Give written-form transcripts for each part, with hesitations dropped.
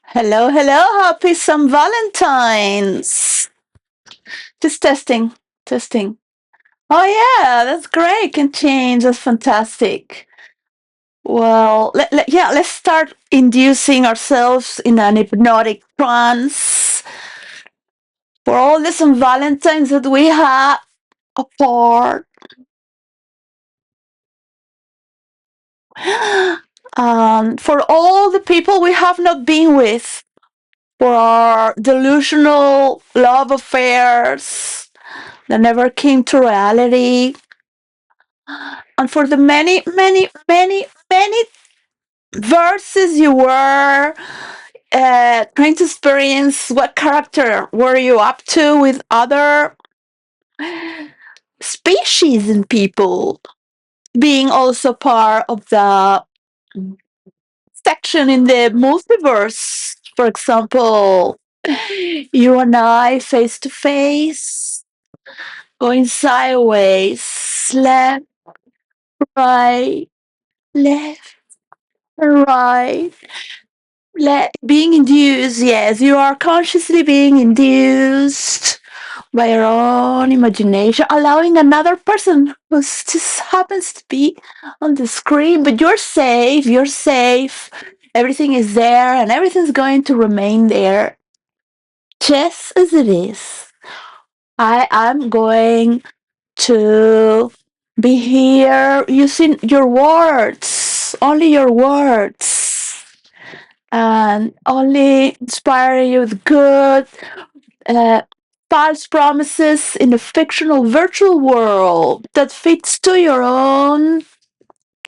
Hello, hello, happy some Valentine's. Just testing, testing. Oh yeah, that's great. Can change. That's fantastic. Well, let's start inducing ourselves in an hypnotic trance for all the some Valentines that we had apart. For all the people we have not been with, for our delusional love affairs that never came to reality, and for the many, many, many, many verses you were trying to experience, what character were you up to with other species and people, being also part of the section in the multiverse, for example, you and I face to face, going sideways, left, right, left, right. Being induced, yes, you are consciously being induced by your own imagination, allowing another person who just happens to be on the screen, but you're safe, you're safe. Everything is there and everything's going to remain there just as it is. I am going to be here using your words, only your words, and only inspire you with good, uh, false promises in a fictional virtual world that fits to your own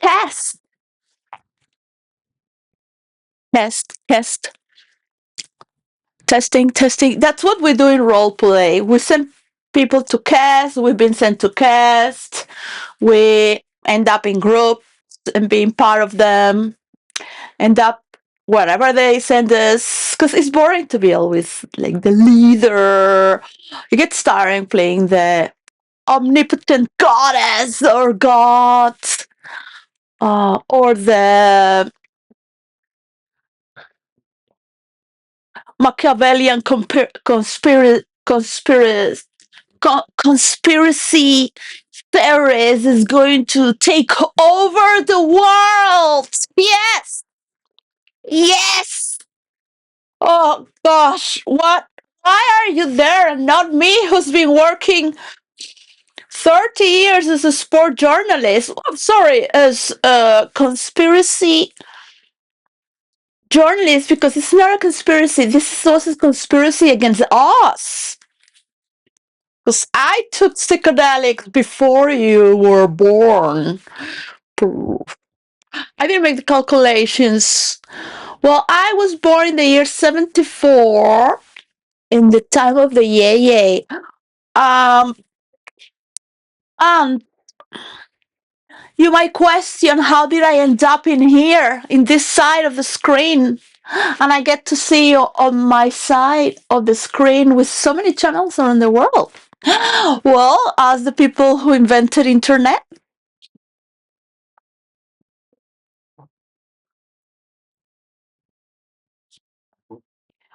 test. Test, testing, testing. That's what we do in role play. We send people to cast, we've been sent to cast, we end up in groups and being part of them, end up wherever they send us, because it's boring to be always like the leader. You get starring playing the omnipotent goddess or god, or the Machiavellian conspiracy theorist is going to take over the world. Yes, yes. Oh gosh, what? Why are you there and not me, who's been working 30 years as a sport journalist? I'm sorry, as a conspiracy journalist, because it's not a conspiracy. This was a conspiracy against us. Because I took psychedelics before you were born. I didn't make the calculations. Well, I was born in the year 74, in the time of the yay. Um, and you might question, how did I end up in here, in this side of the screen? And I get to see you on my side of the screen with so many channels around the world. Well, as the people who invented internet.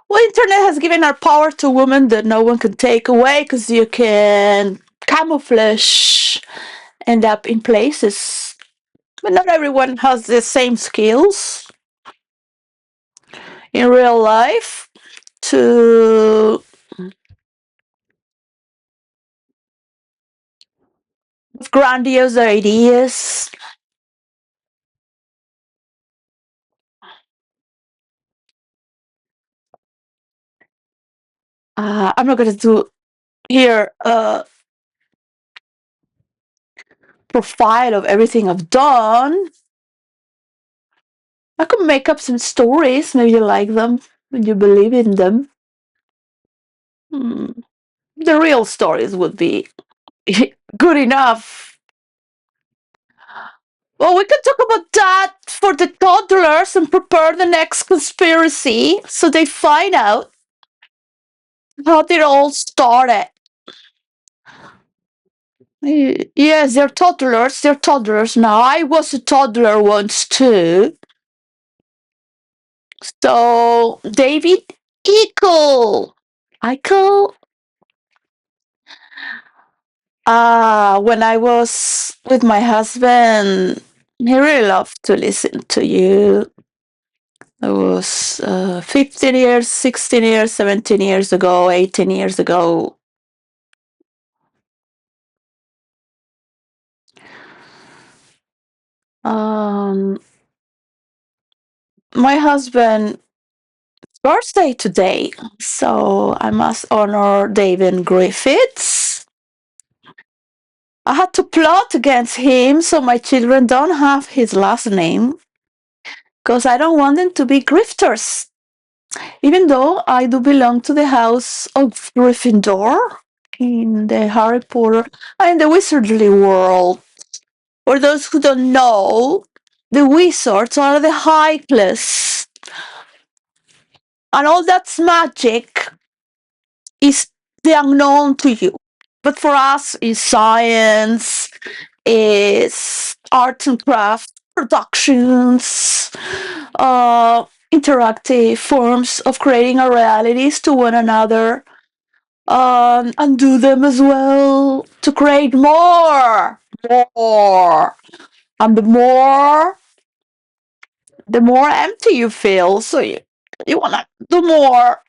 Well, internet has given our power to women that no one can take away, because you can camouflage, end up in places. But not everyone has the same skills in real life to have grandiose ideas. I'm not going to do here a profile of everything I've done. I could make up some stories. Maybe you like them and you believe in them. Hmm. The real stories would be good enough. Well, we could talk about that for the toddlers and prepare the next conspiracy so they find out how it all started. Yes, they're toddlers. They're toddlers now. I was a toddler once too. So, David Eagle. Michael, when I was with my husband, he really loved to listen to you. It was 15 years, 16 years, 17 years ago, 18 years ago. Um, my husband's birthday today, so I must honor David Griffiths. I had to plot against him so my children don't have his last name because I don't want them to be grifters. Even though I do belong to the house of Gryffindor in the Harry Potter and the wizardly world. For those who don't know, the wizards are the high class, and all that's magic is the unknown to you. But for us, is science, is art and craft, productions, interactive forms of creating our realities to one another, and do them as well to create more, and the more empty you feel. So you wanna do more.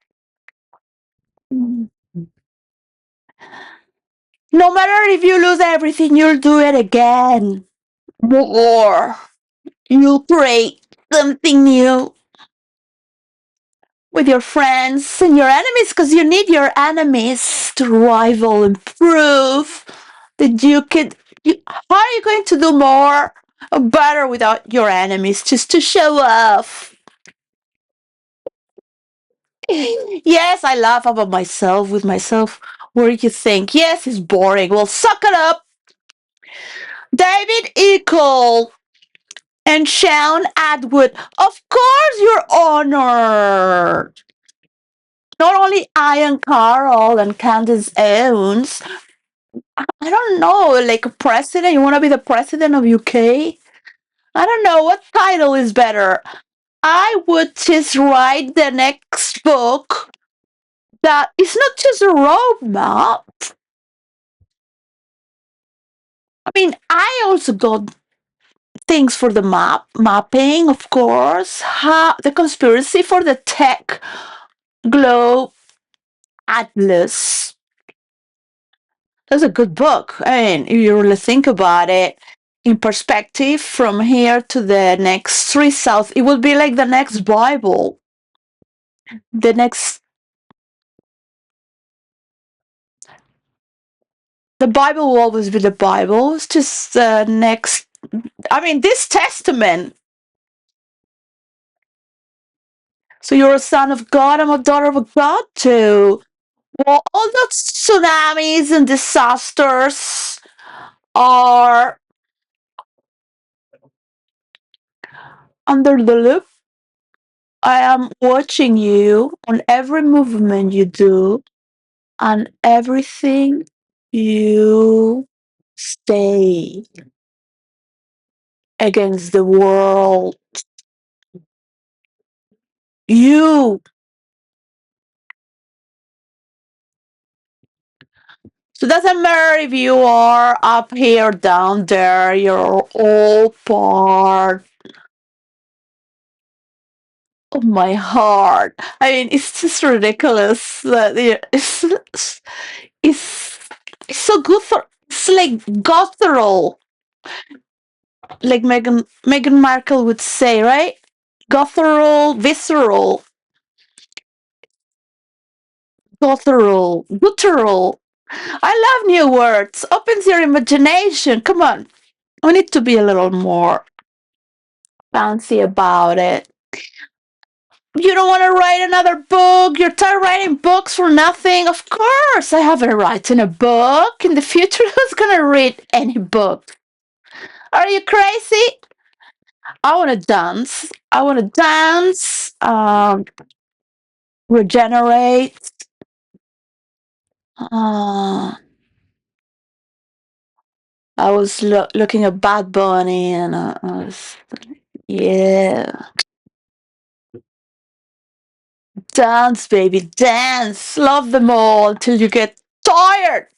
No matter if you lose everything, you'll do it again. More. You'll create something new with your friends and your enemies because you need your enemies to rival and prove that you could. How are you going to do more or better without your enemies just to show off? Yes, I laugh about myself with myself. What do you think? Yes, it's boring. Well, suck it up. David Eagle and Sean Atwood. Of course, you're honored. Not only I and Carl and Candace Owens. I don't know, like a president. You want to be the president of UK? I don't know what title is better. I would just write the next book that is not just a roadmap. I mean, I also got things for the mapping, of course. The conspiracy for the tech globe atlas. That's a good book. I mean, if you really think about it, in perspective, from here to the next three south, it would be like the next Bible. The next, the Bible will always be the Bible. It's just the next. I mean, this Testament. So you're a son of God. I'm a daughter of God too. Well, all those tsunamis and disasters are under the loop. I am watching you on every movement you do and everything you say against the world. You. So it doesn't matter if you are up here, down there, you're all part of my heart. I mean, it's just ridiculous that it's, it's so good for. It's like guttural, like Meghan Markle would say, right? Guttural, visceral, guttural. I love new words. Opens your imagination. Come on, we need to be a little more fancy about it. You don't want to write another book? You're tired of writing books for nothing? Of course, I haven't written a book. In the future, who's gonna read any book? Are you crazy? I want to dance. I want to dance, regenerate. Uh, I was looking at Bad Bunny and I was, yeah. Dance, baby, dance. Love them all until you get tired.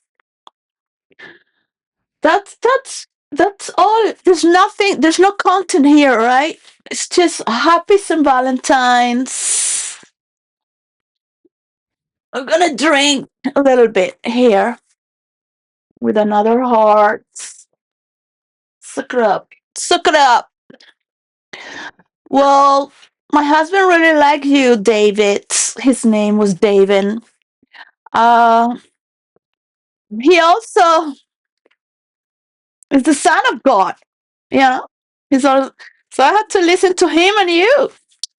That's all. There's nothing. There's no content here, right? It's just happy St. Valentine's. I'm gonna drink a little bit here with another heart. Suck it up. Suck it up. Well, my husband really liked you, David. His name was David. Uh, he also is the son of God. You know, he's all, so I had to listen to him and you.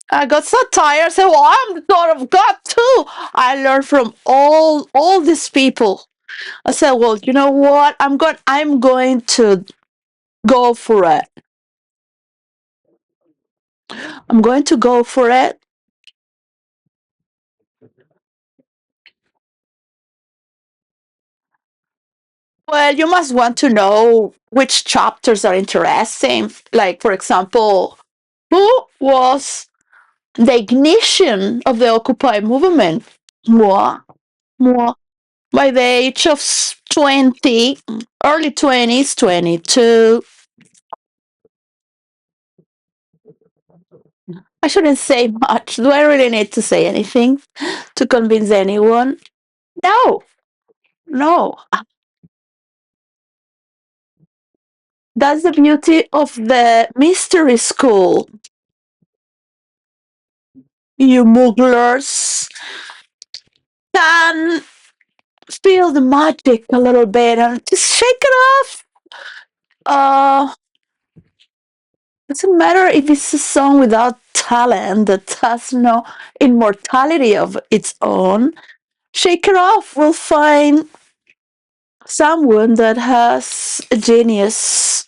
I got so tired. I said, "Well, I'm the daughter of God too." I learned from all these people. I said, "Well, you know what? I'm going to go for it. I'm going to go for it." Well, you must want to know which chapters are interesting. Like, for example, who was the ignition of the Occupy movement? Moi. Moi. By the age of 20, early 20s, 22. I shouldn't say much. Do I really need to say anything to convince anyone? No, no. That's the beauty of the mystery school. You Mugglers can feel the magic a little bit and just shake it off. Uh, doesn't matter if it's a song without talent that has no immortality of its own. Shake it off. We'll find someone that has a genius.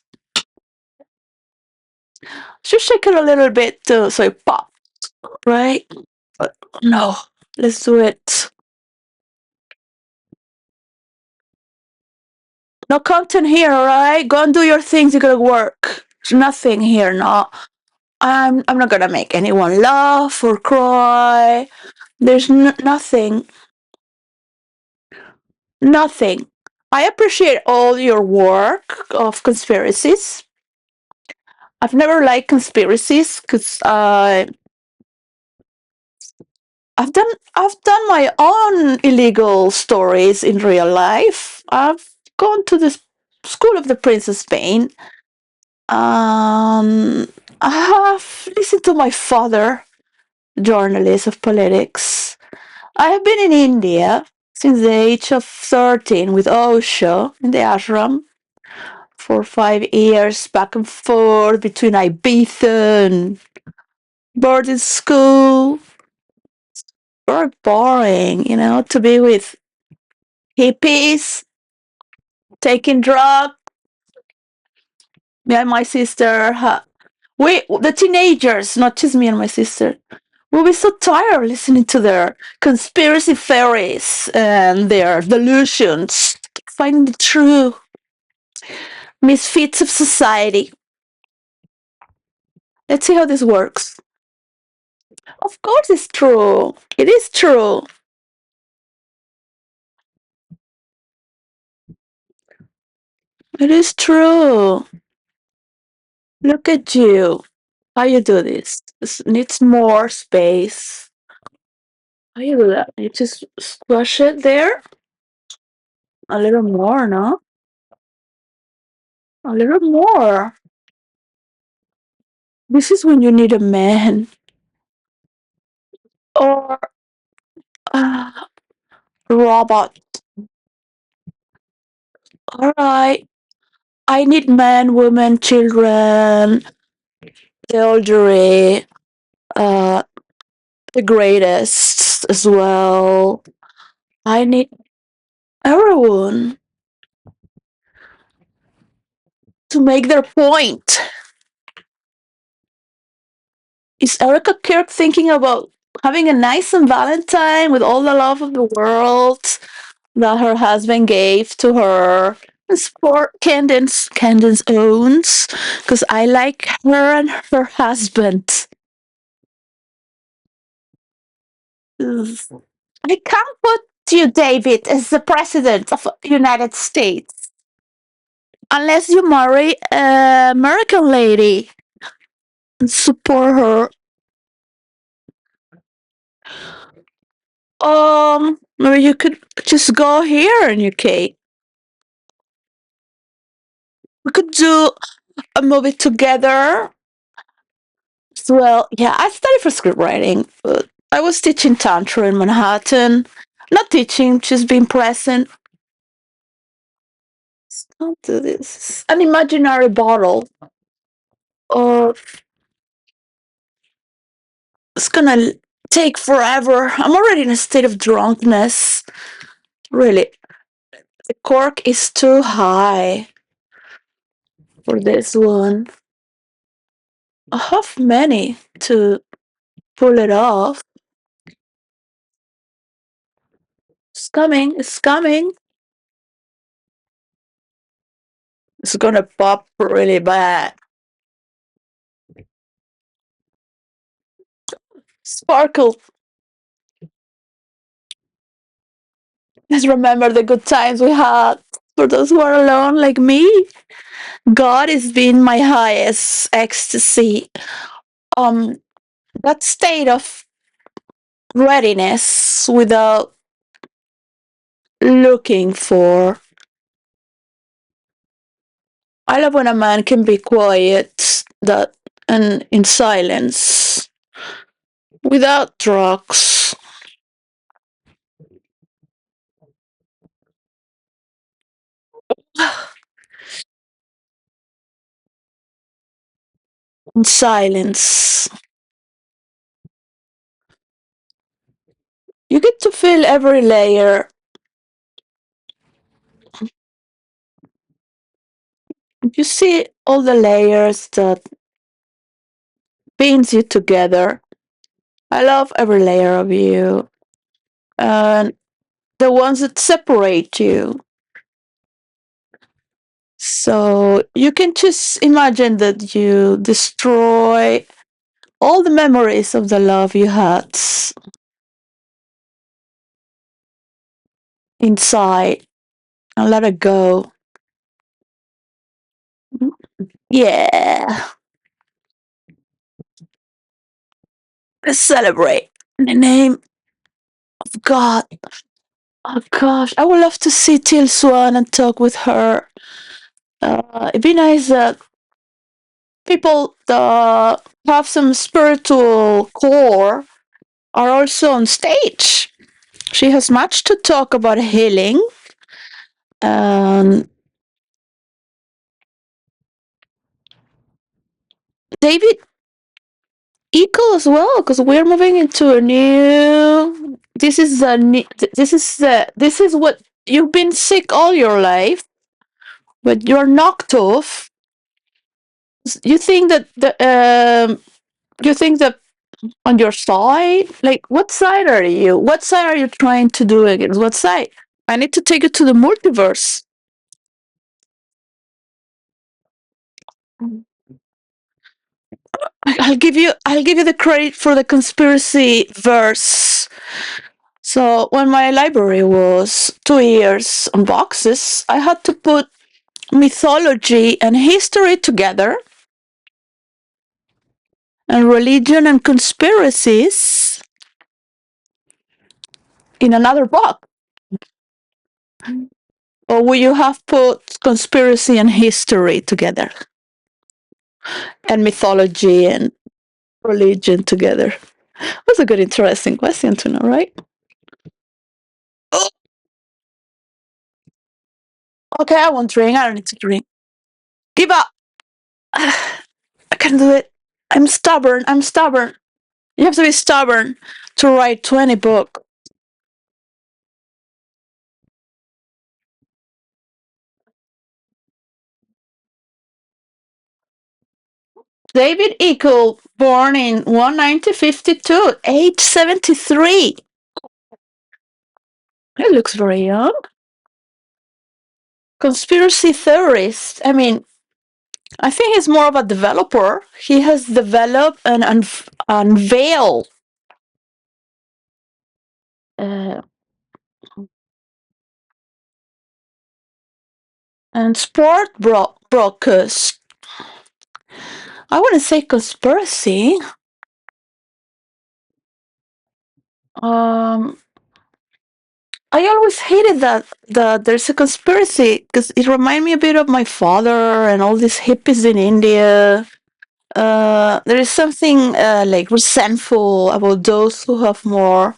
Just shake it a little bit too, so it pops, right? But no, let's do it. No content here, alright? Go and do your things. You gotta work. There's nothing here. No, I'm not gonna make anyone laugh or cry. There's nothing. Nothing. I appreciate all your work of conspiracies. I've never liked conspiracies because I've done my own illegal stories in real life. I've gone to the school of the Prince of Spain. I have listened to my father, journalist of politics. I have been in India since the age of 13 with Osho in the ashram for 5 years, back and forth between Ibiza and boarding school. Very boring, to be with hippies, taking drugs. Me and my sister, the teenagers, not just me and my sister, we'll be so tired listening to their conspiracy theories and their delusions, finding the true misfits of society. Let's see how this works. Of course, it's true. It is true. It is true. Look at you. How you do this? This needs more space. How you do that? You just squash it there a little more, no? A little more. This is when you need a man or a robot. All right. I need men, women, children, the elderly, uh, the greatest as well. I need everyone to make their point. Is Erica Kirk thinking about having a nice and Valentine with all the love of the world that her husband gave to her? And support Candace owns, because I like her and her husband. I can't put you, David, as the president of the United States unless you marry an American lady and support her. Maybe you could just go here in UK. We could do a movie together as well. Yeah, I studied for script writing, but I was teaching Tantra in Manhattan. Not teaching, just being present. Let's not do this. An imaginary bottle. Or it's gonna take forever. I'm already in a state of drunkenness. Really. The cork is too high for this one. I have many to pull it off. It's coming, it's coming. It's gonna pop really bad. Sparkle. Just remember the good times we had. For those who are alone like me, God has been my highest ecstasy. Um, that state of readiness without looking for. I love when a man can be quiet that and in silence without drugs. In silence. You get to feel every layer. You see all the layers that binds you together. I love every layer of you. And the ones that separate you. So you can just imagine that you destroy all the memories of the love you had inside and let it go. Yeah. Let's celebrate in the name of God. Oh gosh, I would love to see Till Swan and talk with her. It'd be nice that people that have some spiritual core are also on stage. She has much to talk about healing. David equal as well, because we're moving into a new. This is a. This is what you've been sick all your life, but you're knocked off. You think that you think that on your side, like what side are you? What side are you trying to do against? What side? I need to take you to the multiverse. I'll give you the credit for the conspiracy verse. So when my library was 2 years on boxes, I had to put mythology and history together, and religion and conspiracies in another box. Or will you have put conspiracy and history together, and mythology and religion together? That's a good, interesting question to know, right? Oh, okay, I won't drink. I don't need to drink. Give up. I can't do it. I'm stubborn. I'm stubborn. You have to be stubborn to write 20 books. David Eagle, born in 1952, age 73. He looks very young. Conspiracy theorist. I mean, I think he's more of a developer. He has developed and unveiled uh, and sport brokers. I wouldn't say conspiracy. Um, I always hated that there's a conspiracy because it reminded me a bit of my father and all these hippies in India. There is something like resentful about those who have more.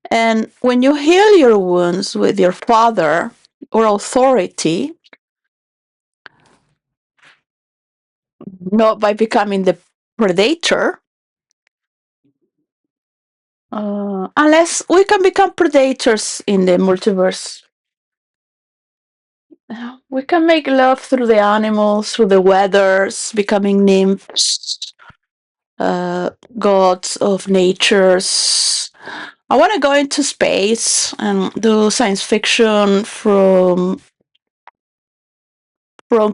And when you heal your wounds with your father or authority, not by becoming the predator, unless we can become predators in the multiverse. We can make love through the animals, through the weathers, becoming nymphs, gods of natures. I want to go into space and do science fiction from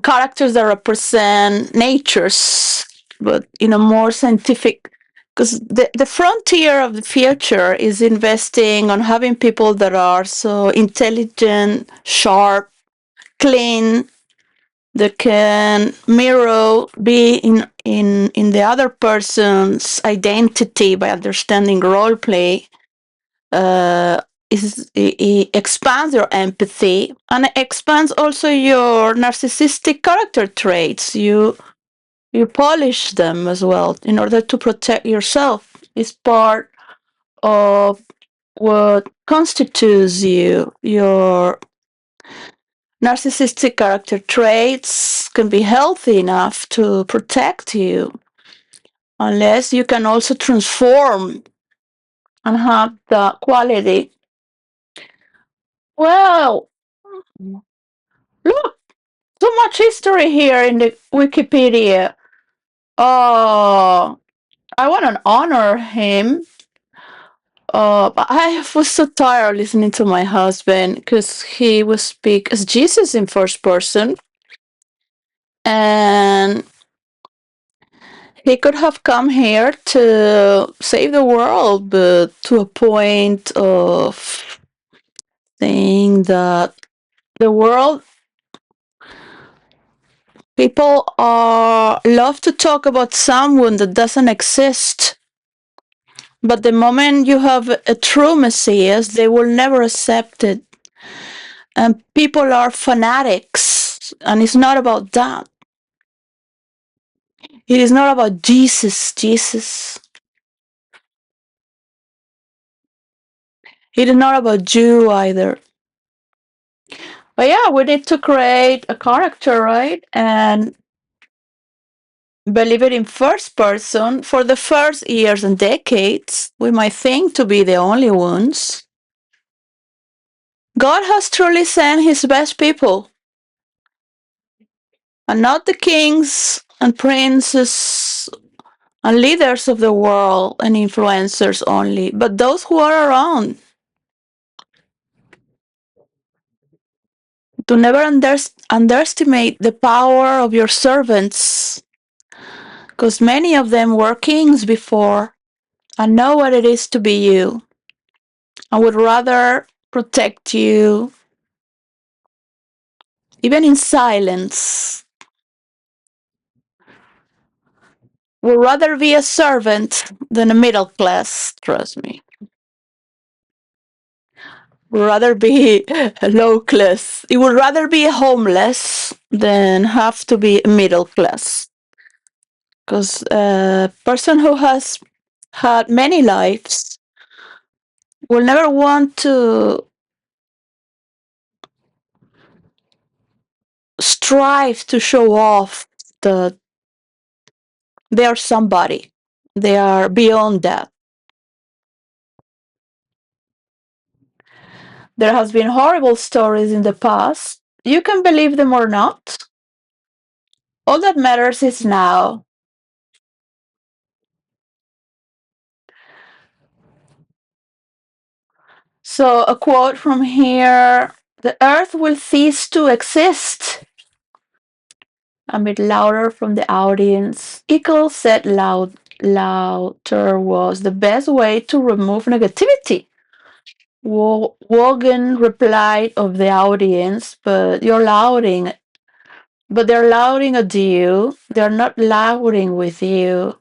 characters that represent natures, but in a more scientific. Because the frontier of the future is investing on having people that are so intelligent, sharp, clean, that can mirror, be in the other person's identity by understanding role play. Uh, it expands your empathy and it expands also your narcissistic character traits. You polish them as well in order to protect yourself. It's part of what constitutes you. Your narcissistic character traits can be healthy enough to protect you, unless you can also transform and have the quality. Well, look, so much history here in the Wikipedia. Oh, I want to honor him. But I was so tired listening to my husband because he would speak as Jesus in first person, and he could have come here to save the world, but to a point of saying that the world people are love to talk about someone that doesn't exist. But the moment you have a true Messiah, they will never accept it. And people are fanatics, and it's not about that. It is not about Jesus, Jesus. It is not about you either. But yeah, we need to create a character, right? And believe it in first person for the first years and decades. We might think to be the only ones. God has truly sent his best people, and not the kings and princes and leaders of the world and influencers only, but those who are around. To never underestimate the power of your servants, because many of them were kings before and know what it is to be you. I would rather protect you, even in silence. Would rather be a servant than a middle class, trust me. Would rather be a low class. It would rather be a homeless than have to be a middle class. Because a person who has had many lives will never want to strive to show off that they are somebody. They are beyond that. There has been horrible stories in the past. You can believe them or not. All that matters is now. So a quote from here: "The earth will cease to exist." Amid louder from the audience, Eccles said louder was the best way to remove negativity. Wogan replied of the audience, but they're lauding at you. They're not lauding with you.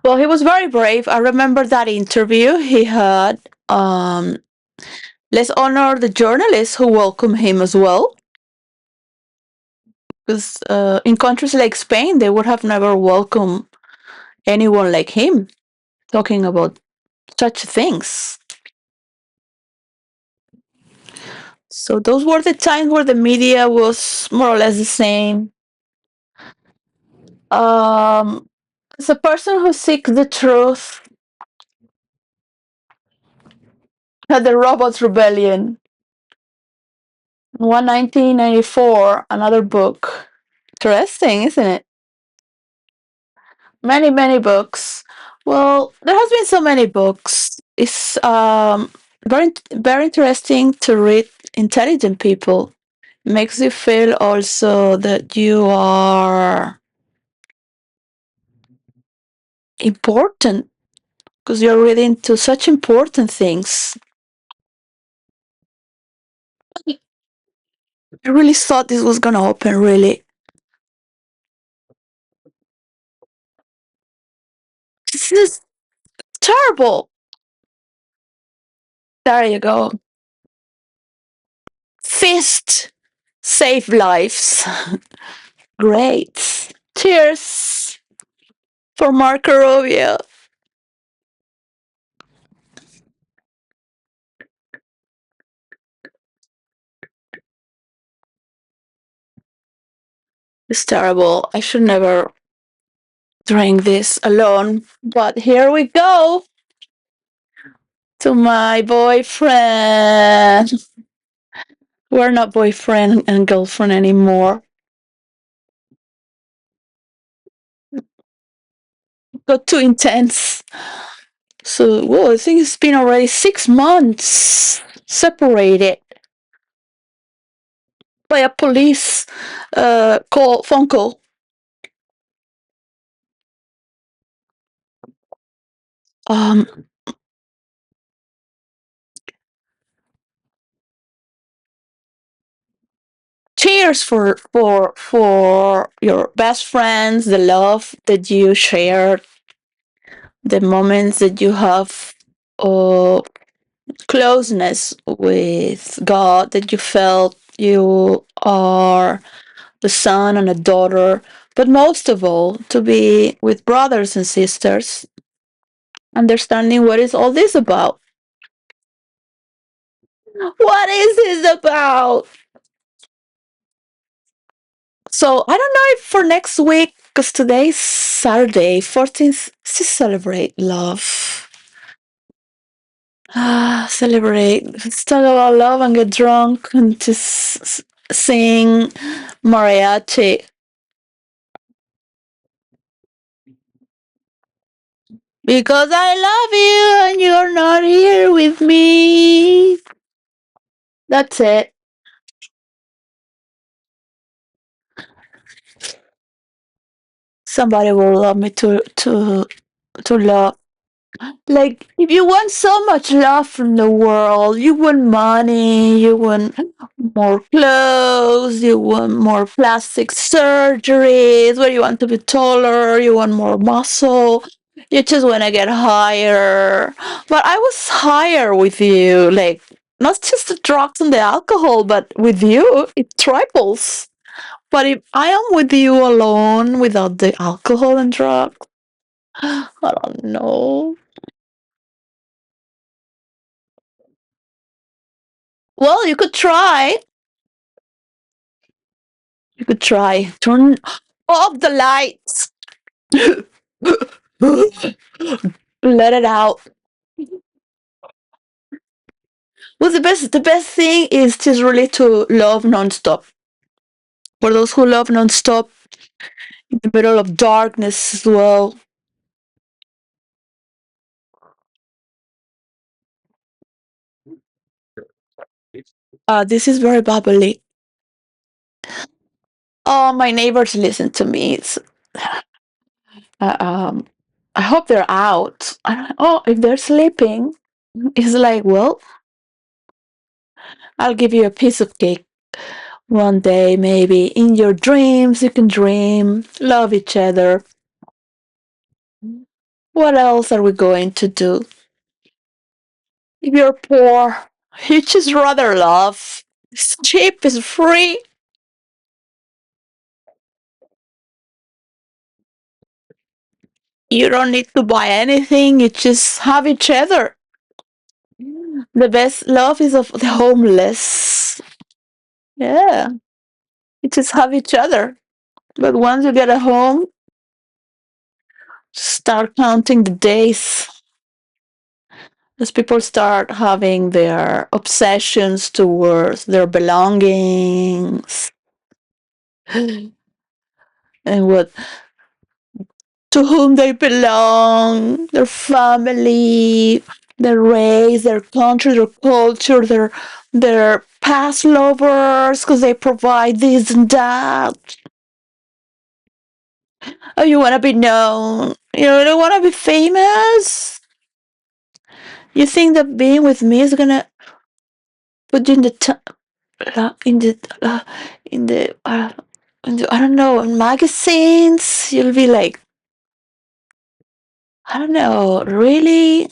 Well, he was very brave. I remember that interview he had. Let's honor the journalists who welcomed him as well. Because in countries like Spain, they would have never welcomed anyone like him talking about such things. So those were the times where the media was more or less the same. Um, as a person who seeks the truth, had the Robots Rebellion. 1994, another book. Interesting, isn't it? Many, many books. Well, there has been so many books. It's very interesting to read intelligent people. It makes you feel also that you are important because you're reading to such important things. I really thought this was gonna open, really. This is terrible. There you go. Fist save lives. Great. Cheers for Marco Rubio. It's terrible. I should never drink this alone. But here we go to my boyfriend. We're not boyfriend and girlfriend anymore. Got too intense. So, whoa, I think it's been already 6 months separated by a police phone call. Um, Cheers for your best friends, the love that you shared, the moments that you have of closeness with God, that you felt you are the son and a daughter, but most of all, to be with brothers and sisters, understanding what is all this about. What is this about? So I don't know if for next week, because today's Saturday, 14th, to celebrate love. Celebrate. Let's talk about love and get drunk and just sing mariachi. Because I love you and you're not here with me. That's it. Somebody will love me to love. Like, if you want so much love from the world, you want money, you want more clothes, you want more plastic surgeries, where you want to be taller, you want more muscle, you just want to get higher. But I was higher with you, like, not just the drugs and the alcohol, but with you, it triples. But if I am with you alone without the alcohol and drugs, I don't know. Well, you could try. You could try. Turn off the lights. Let it out. Well, the best thing is just really to love nonstop. For those who love nonstop in the middle of darkness as well. This is very bubbly. Oh, my neighbors listen to me. It's, uh, um, I hope they're out. Oh, if they're sleeping, it's like, well, I'll give you a piece of cake one day, maybe. In your dreams, you can dream, love each other. What else are we going to do? If you're poor, you just rather love. It's cheap, it's free. You don't need to buy anything, you just have each other. The best love is of the homeless. Yeah, you just have each other. But once you get a home, start counting the days as people start having their obsessions towards their belongings and what to whom they belong, their family, their race, their country, their culture, their past lovers, because they provide this and that. Oh, you want to be known. You don't want to be famous. You think that being with me is gonna put you in the in the in the I don't know, in magazines? You'll be like, I don't know, really.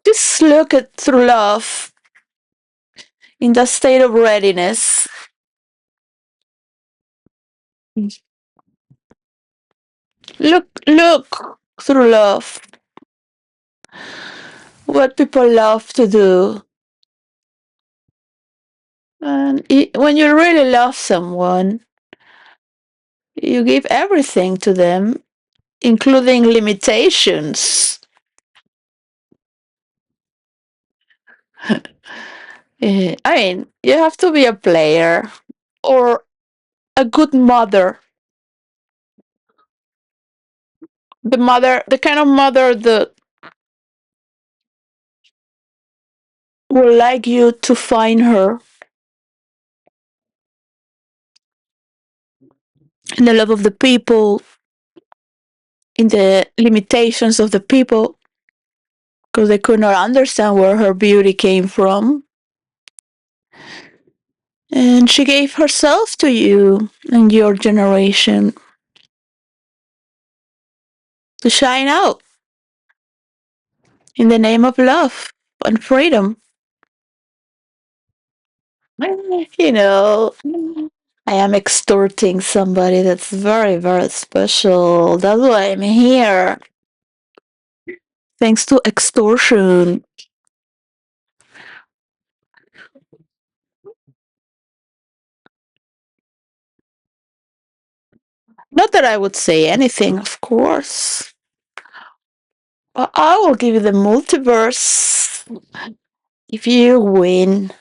Just look at through love in the state of readiness. Look through love. What people love to do. And when you really love someone, you give everything to them, including limitations. I mean, you have to be a player or a good mother. The kind of mother that would like you to find her in the love of the people, in the limitations of the people, because they could not understand where her beauty came from. And she gave herself to you and your generation to shine out in the name of love and freedom. You know, I am extorting somebody that's very, very special. That's why I'm here. Thanks to extortion. Not that I would say anything, of course. But I will give you the multiverse if you win.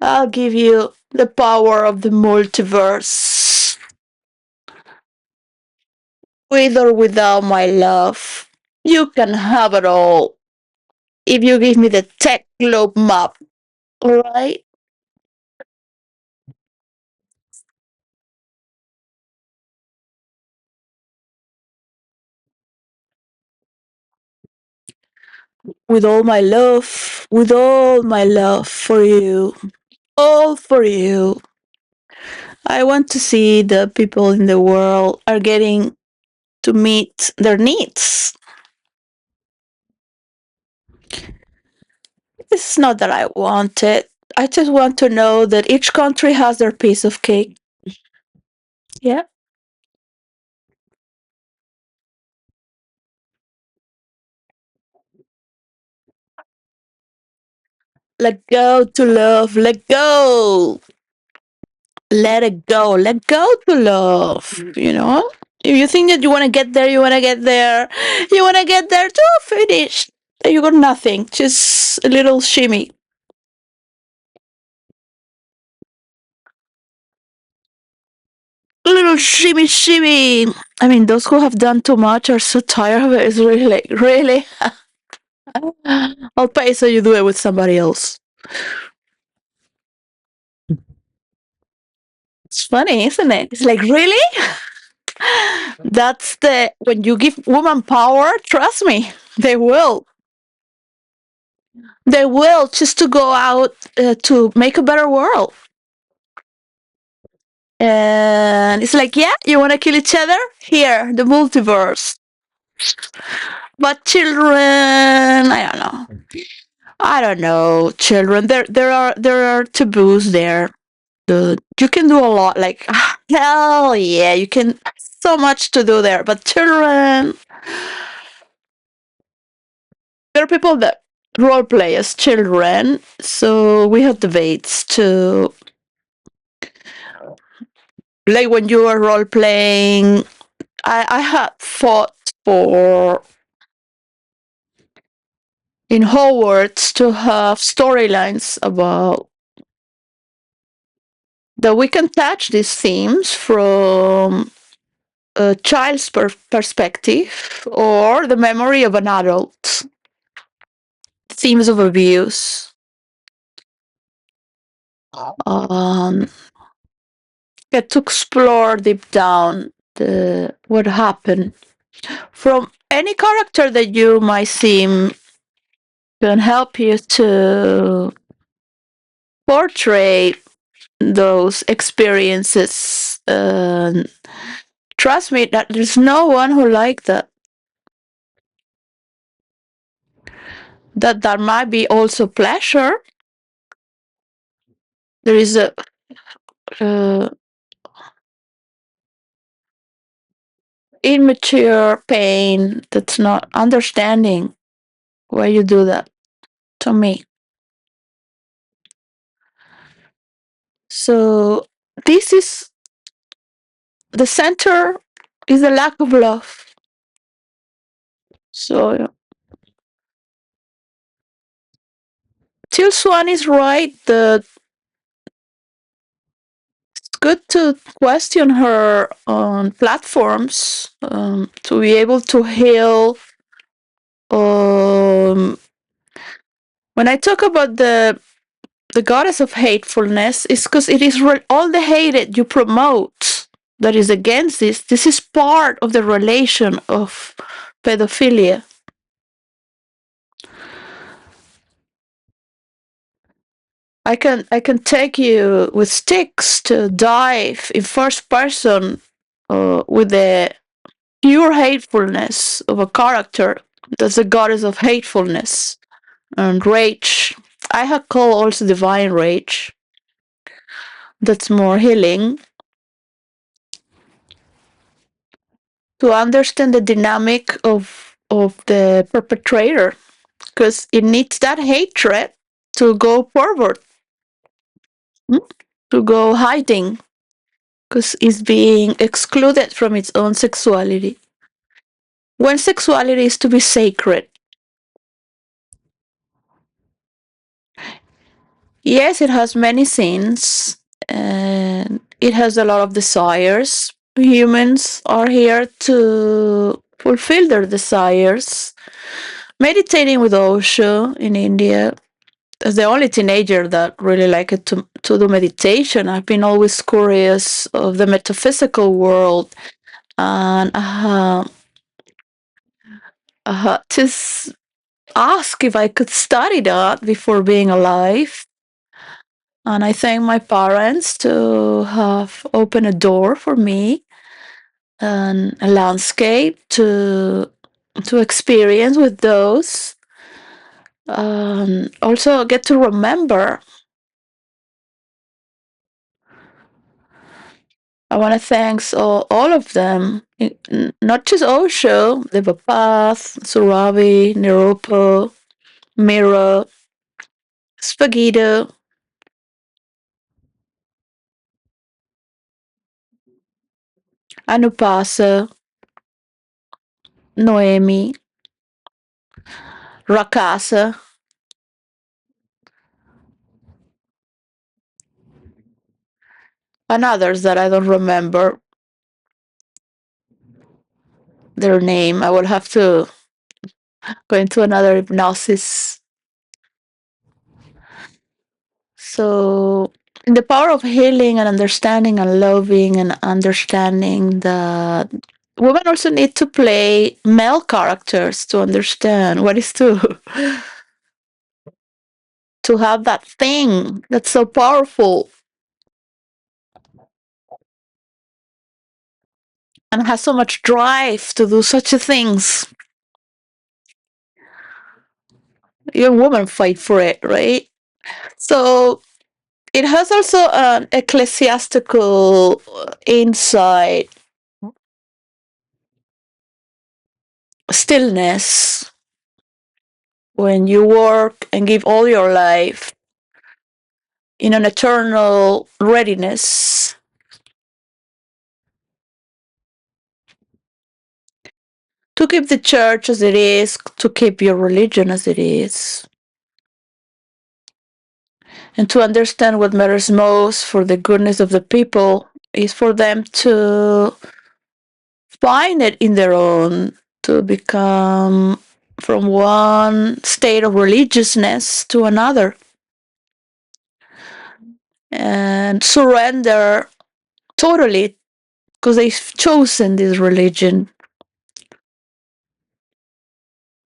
I'll give you the power of the multiverse. With or without my love. You can have it all if you give me the tech globe map, alright? With all my love for you, all for you. I want to see the people in the world are getting to meet their needs. It's not that I want it. I just want to know that each country has their piece of cake. Yeah. Let go to love. Let go. Let it go. Let go to love. You know? If you think that you want to get there, you want to get there. You want to get there to finish. You got nothing. Just a little shimmy. A little shimmy, shimmy. I mean, those who have done too much are so tired of it. It's really like, really? I'll pay so you do it with somebody else. It's funny, isn't it? It's like, really? That's the when you give women power, trust me, they will. They will just to go out to make a better world. And it's like, yeah, you want to kill each other? Here, the multiverse. But children, I don't know. I don't know, children. There are taboos there. You can do a lot. Like hell yeah, you can so much to do there. But children, there are people that role play as children. So we have debates to like when you are role playing. I had fought for in Hogwarts to have storylines about that we can touch these themes from a child's perspective or the memory of an adult. Themes of abuse. Um, Get to explore deep down the what happened from any character that you might seem can help you to portray those experiences. Trust me, that there's no one who like that. That might be also pleasure. There is a uh, immature pain that's not understanding why you do that to me. So this is the center is the lack of love. So Till Swan is right that it's good to question her on platforms to be able to heal. Um, when I talk about the goddess of hatefulness, is because it is all the hate that you promote that is against this. This is part of the relation of pedophilia. I can take you with sticks to dive in first person with the pure hatefulness of a character that's the goddess of hatefulness and rage. I have called also divine rage. That's more healing to understand the dynamic of the perpetrator because it needs that hatred to go forward, to go hiding because it's being excluded from its own sexuality. When sexuality is to be sacred, yes, it has many sins and it has a lot of desires. Humans are here to fulfill their desires. Meditating with Osho in India, as the only teenager that really liked to do meditation, I've been always curious of the metaphysical world and just ask if I could study that before being alive. And I thank my parents to have opened a door for me and a landscape to experience with those. Also get to remember. I want to thank all of them, not just Osho, Devapath, Suravi, Nirupa, Mira, Spaghetti, Anupasa, Noemi, Rakasa, and others that I don't remember their name. I will have to go into another hypnosis. So In the power of healing and understanding and loving and understanding that women also need to play male characters to understand what is to have that thing that's so powerful and has so much drive to do such a things. Even women fight for it, right? So it has also an ecclesiastical insight, stillness, when you work and give all your life in an eternal readiness to keep the church as it is, to keep your religion as it is, and to understand what matters most for the goodness of the people is for them to find it in their own, to become from one state of religiousness to another and surrender totally because they've chosen this religion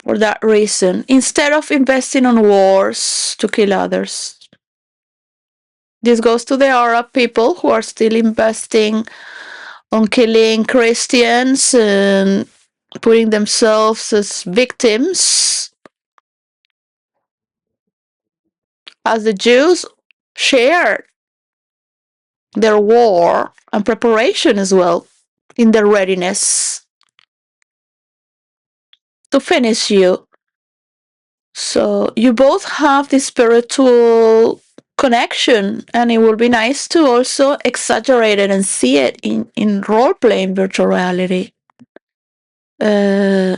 for that reason instead of investing on wars to kill others. This goes to the Arab people who are still investing on killing Christians and putting themselves as victims, as the Jews shared their war and preparation as well in their readiness to finish you. So you both have this spiritual connection, and it would be nice to also exaggerate it and see it in role playing virtual reality. Uh,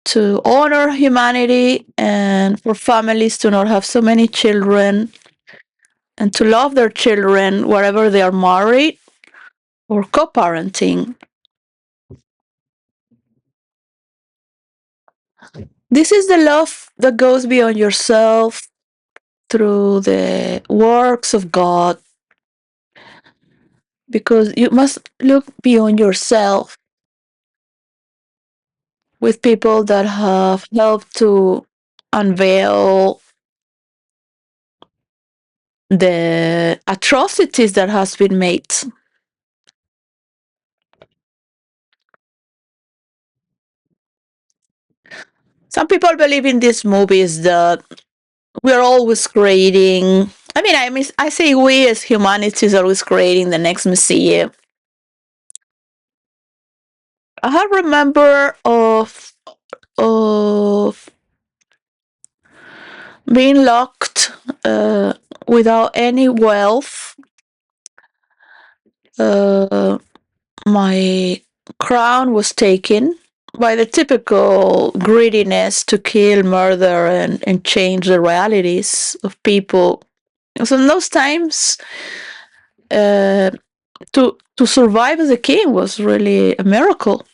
to honor humanity and for families to not have so many children and to love their children wherever they are married or co parenting. This is the love that goes beyond yourself through the works of God because you must look beyond yourself with people that have helped to unveil the atrocities that has been made. Some people believe in these movies that we're always creating. I say we as humanities are always creating the next messiah. I have remember of being locked without any wealth. Uh, my crown was taken by the typical greediness to kill, murder, and change the realities of people. So in those times, uh, to survive as a king was really a miracle.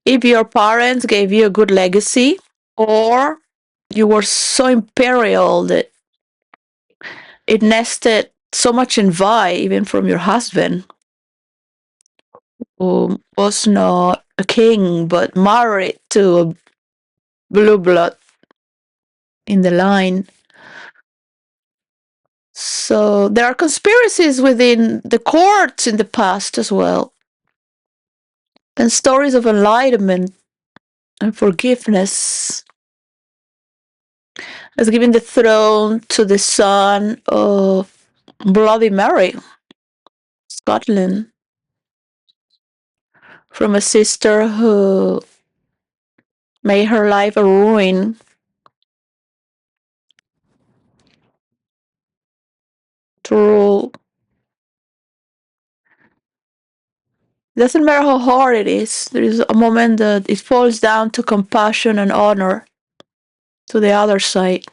If your parents gave you a good legacy, or you were so imperial that it nested so much envy, even from your husband, who was not a king but married to a blue blood in the line. So there are conspiracies within the courts in the past as well, and stories of enlightenment and forgiveness as giving the throne to the son of Bloody Mary, Scotland, from a sister who made her life a ruin to rule. It doesn't matter how hard it is, there is a moment that it falls down to compassion and honor to the other side.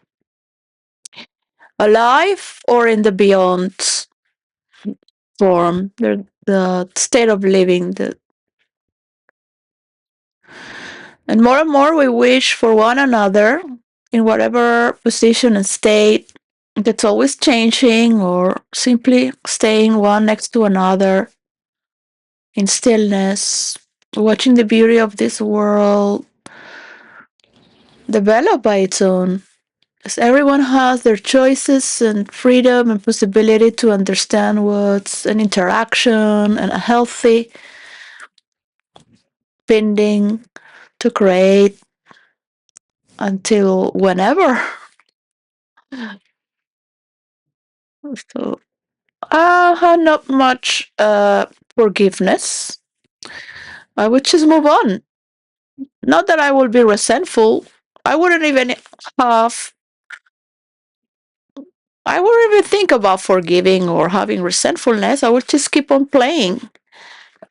Alive or in the beyond form, the state of living. And more we wish for one another in whatever position and state that's always changing or simply staying one next to another in stillness, watching the beauty of this world develop by its own. As everyone has their choices and freedom and possibility to understand what's an interaction and a healthy binding to create until whenever. So I have not much forgiveness. I would just move on. Not that I will be resentful. I wouldn't even have. I wouldn't even think about forgiving or having resentfulness. I would just keep on playing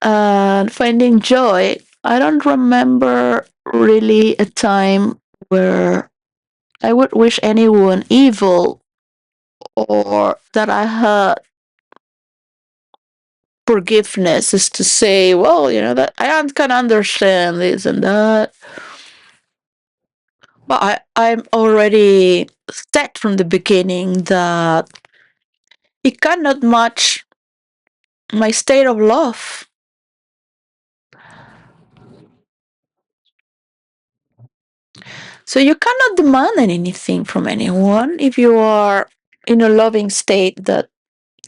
and finding joy. I don't remember really a time where I would wish anyone evil or that I had forgiveness is to say, well, that can understand this and that. But I'm already set from the beginning that it cannot match my state of love. So you cannot demand anything from anyone if you are in a loving state that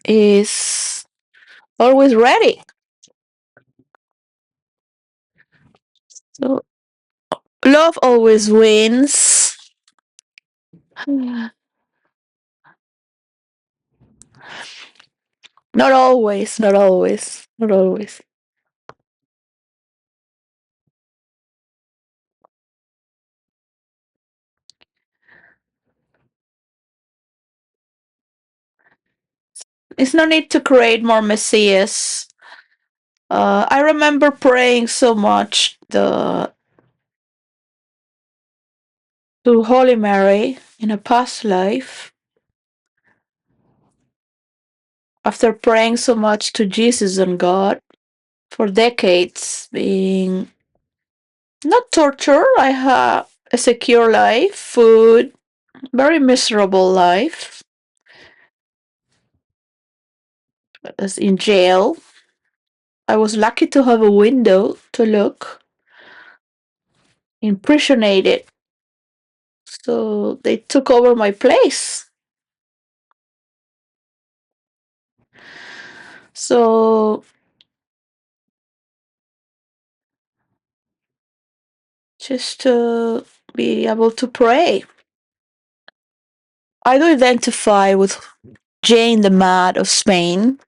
is always ready. So love always wins. Not always, not always, not always. It's no need to create more messiahs. I remember praying so much to Holy Mary in a past life. After praying so much to Jesus and God for decades, being not torture, I had a secure life, food, very miserable life. As in jail, I was lucky to have a window to look, impressionated. So they took over my place. So just to be able to pray. I do identify with Jane the Mad of Spain,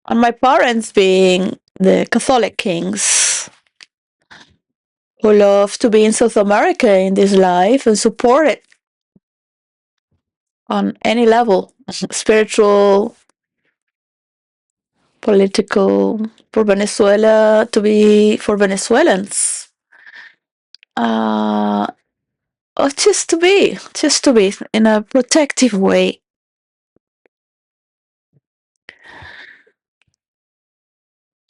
and my parents being the Catholic kings who love to be in South America in this life and support it on any level spiritual, political, for Venezuela to be for Venezuelans. Uh, or just to be in a protective way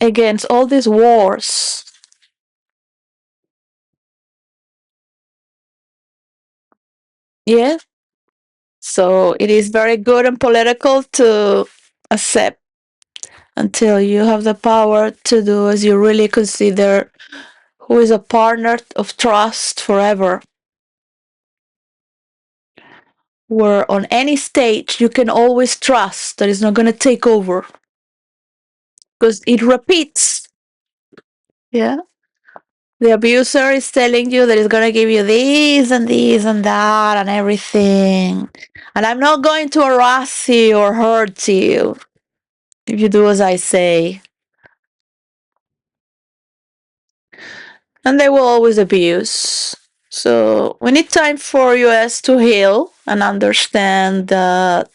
against all these wars. Yeah. So it is very good and political to accept until you have the power to do as you really consider who is a partner of trust forever. Where on any stage you can always trust that it's not going to take over because it repeats. Yeah. The abuser is telling you that it's going to give you this and this and that and everything. And I'm not going to harass you or hurt you if you do as I say. And they will always abuse. So we need time for us to heal and understand that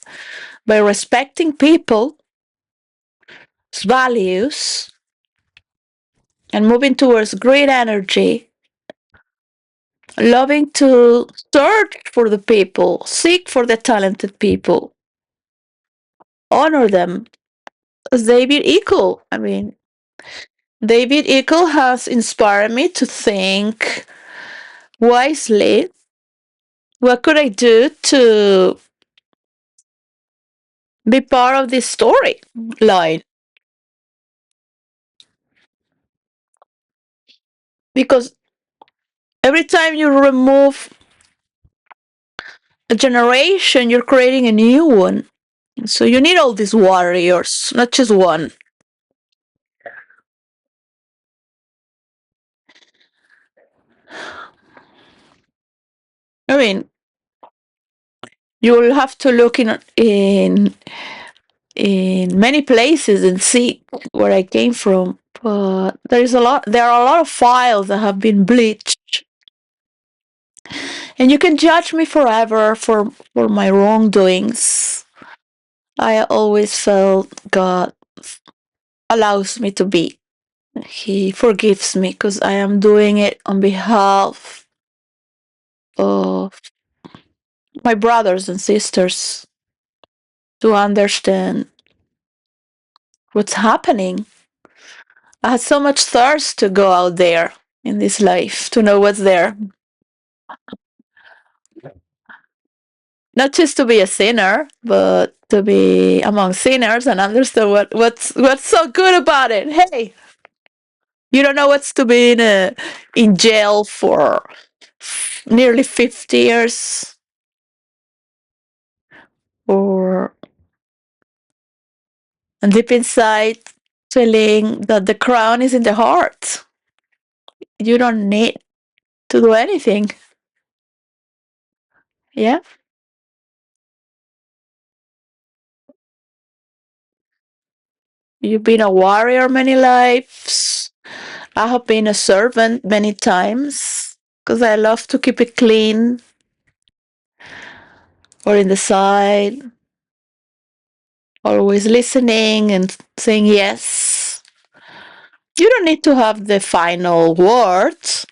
by respecting people's values and moving towards great energy, loving to search for the people, seek for the talented people, honor them as David Eagle. I mean, David Eagle has inspired me to think wisely. What could I do to be part of this story line. Because every time you remove a generation, you're creating a new one. So you need all these warriors, not just one. I mean, you will have to look in many places and see where I came from. But there are a lot of files that have been bleached. And you can judge me forever for my wrongdoings. I always felt God allows me to be. He forgives me because I am doing it on behalf of my brothers and sisters to understand what's happening. I had so much thirst to go out there in this life to know what's there. Not just to be a sinner, but to be among sinners and understand what's so good about it. Hey, you don't know what's to be in jail for nearly 50 years, or and deep inside feeling that the crown is in the heart. You don't need to do anything. Yeah. You've been a warrior many lives. I have been a servant many times because I love to keep it clean or in the side, always listening and saying yes. You don't need to have the final words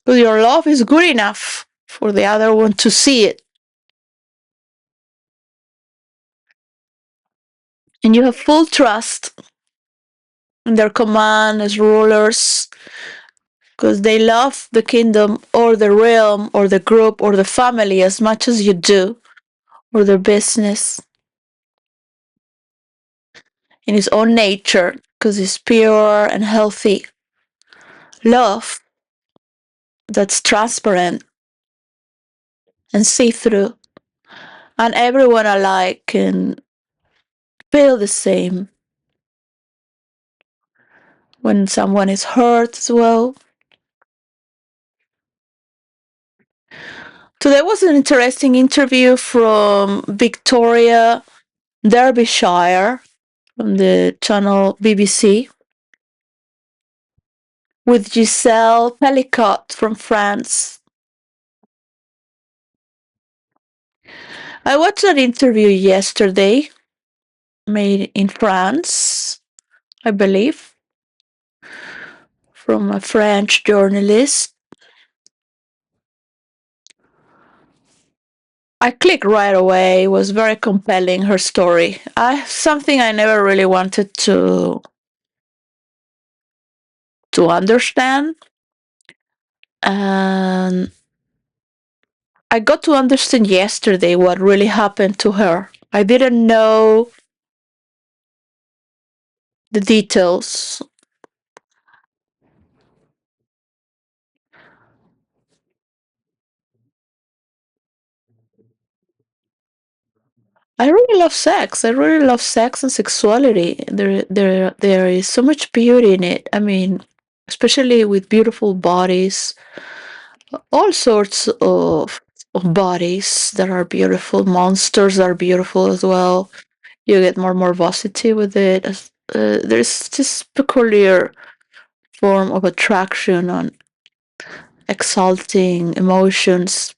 because your love is good enough for the other one to see it. And you have full trust in their command as rulers because they love the kingdom or the realm or the group or the family as much as you do, or their business in its own nature because it's pure and healthy love that's transparent and see through. And everyone alike can feel the same when someone is hurt as well. Today was an interesting interview from Victoria, Derbyshire, from the channel BBC, with Giselle Pellicot from France. I watched that interview yesterday, made in France, I believe, from a French journalist. I clicked right away. It was very compelling, her story. Something I never really wanted to understand. And I got to understand yesterday what really happened to her. I didn't know the details. I really love sex. I really love sex and sexuality. There is so much beauty in it. I mean, especially with beautiful bodies, all sorts of bodies that are beautiful. Monsters are beautiful as well. You get more morbosity with it. There's this peculiar form of attraction on exalting emotions.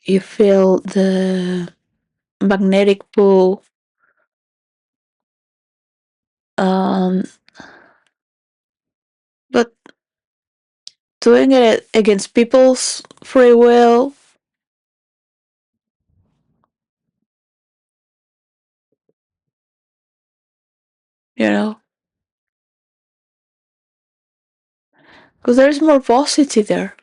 You feel the magnetic pull. Um, but doing it against people's free will, you know, because there's morbosity there.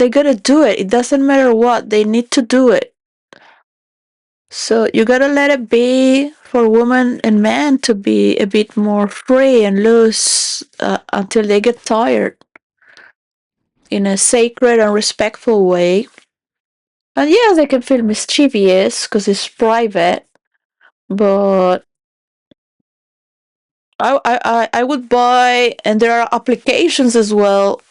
they gotta do it. It doesn't matter what, they need to do it. So you gotta let it be for women and men to be a bit more free and loose until they get tired in a sacred and respectful way. And yes, they can feel mischievous because it's private, but I would buy, and there are applications as well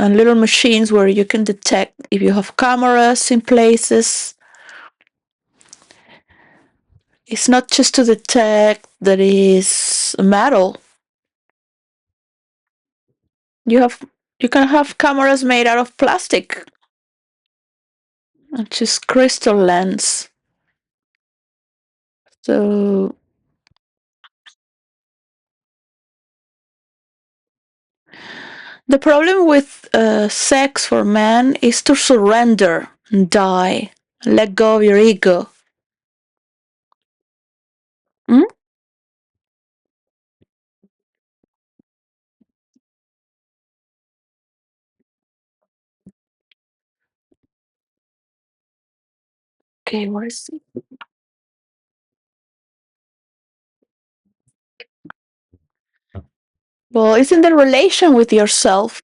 and little machines where you can detect if you have cameras in places. It's not just to detect that is metal. You have you can have cameras made out of plastic, which is crystal lens. So the problem with sex for men is to surrender and die, let go of your ego. Hmm? Okay, where is it? Well, it's in the relation with yourself,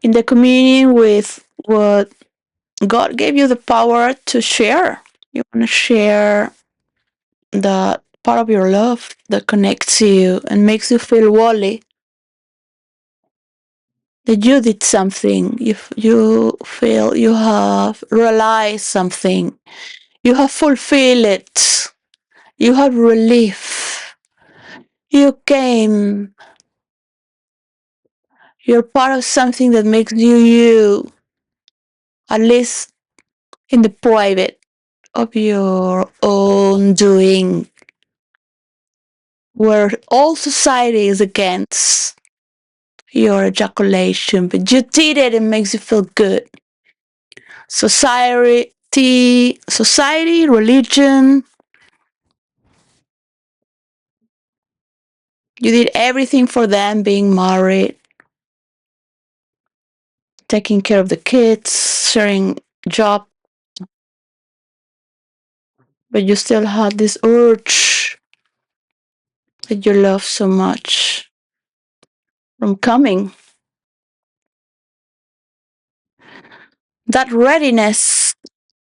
in the communion with what God gave you the power to share. You want to share that part of your love that connects you and makes you feel wally, that you did something, you feel you have realized something, you have fulfilled it, you have relief, you came, you're part of something that makes you you, at least in the private of your own doing, where all society is against your ejaculation, but you did it, it makes you feel good. Society, religion, you did everything for them, being married, taking care of the kids, sharing job, but you still had this urge that you love so much from coming. That readiness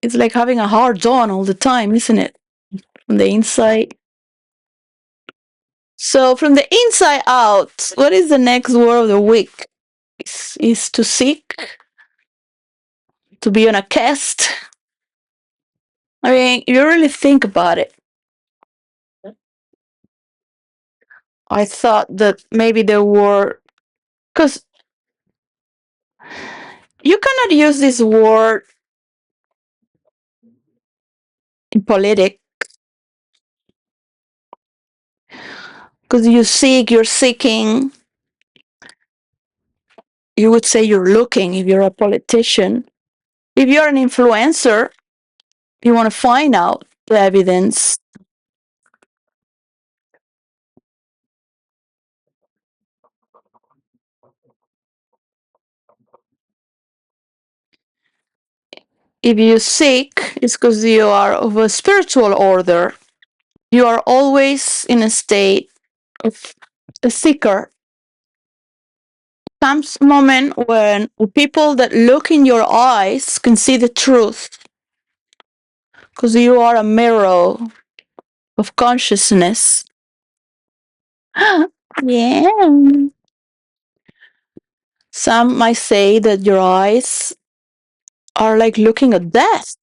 is like having a hard on all the time, isn't it? From the inside. So from the inside out, what is the next word of the week? Is to seek, to be on a quest. I mean, if you really think about it, I thought that maybe the word, because you cannot use this word in politics, because you seek, you're seeking, you would say you're looking if you're a politician. If you're an influencer, you want to find out the evidence. If you seek, it's because you are of a spiritual order. You are always in a state of a seeker. Comes a moment when people that look in your eyes can see the truth, because you are a mirror of consciousness. Yeah. Some might say that your eyes are like looking at death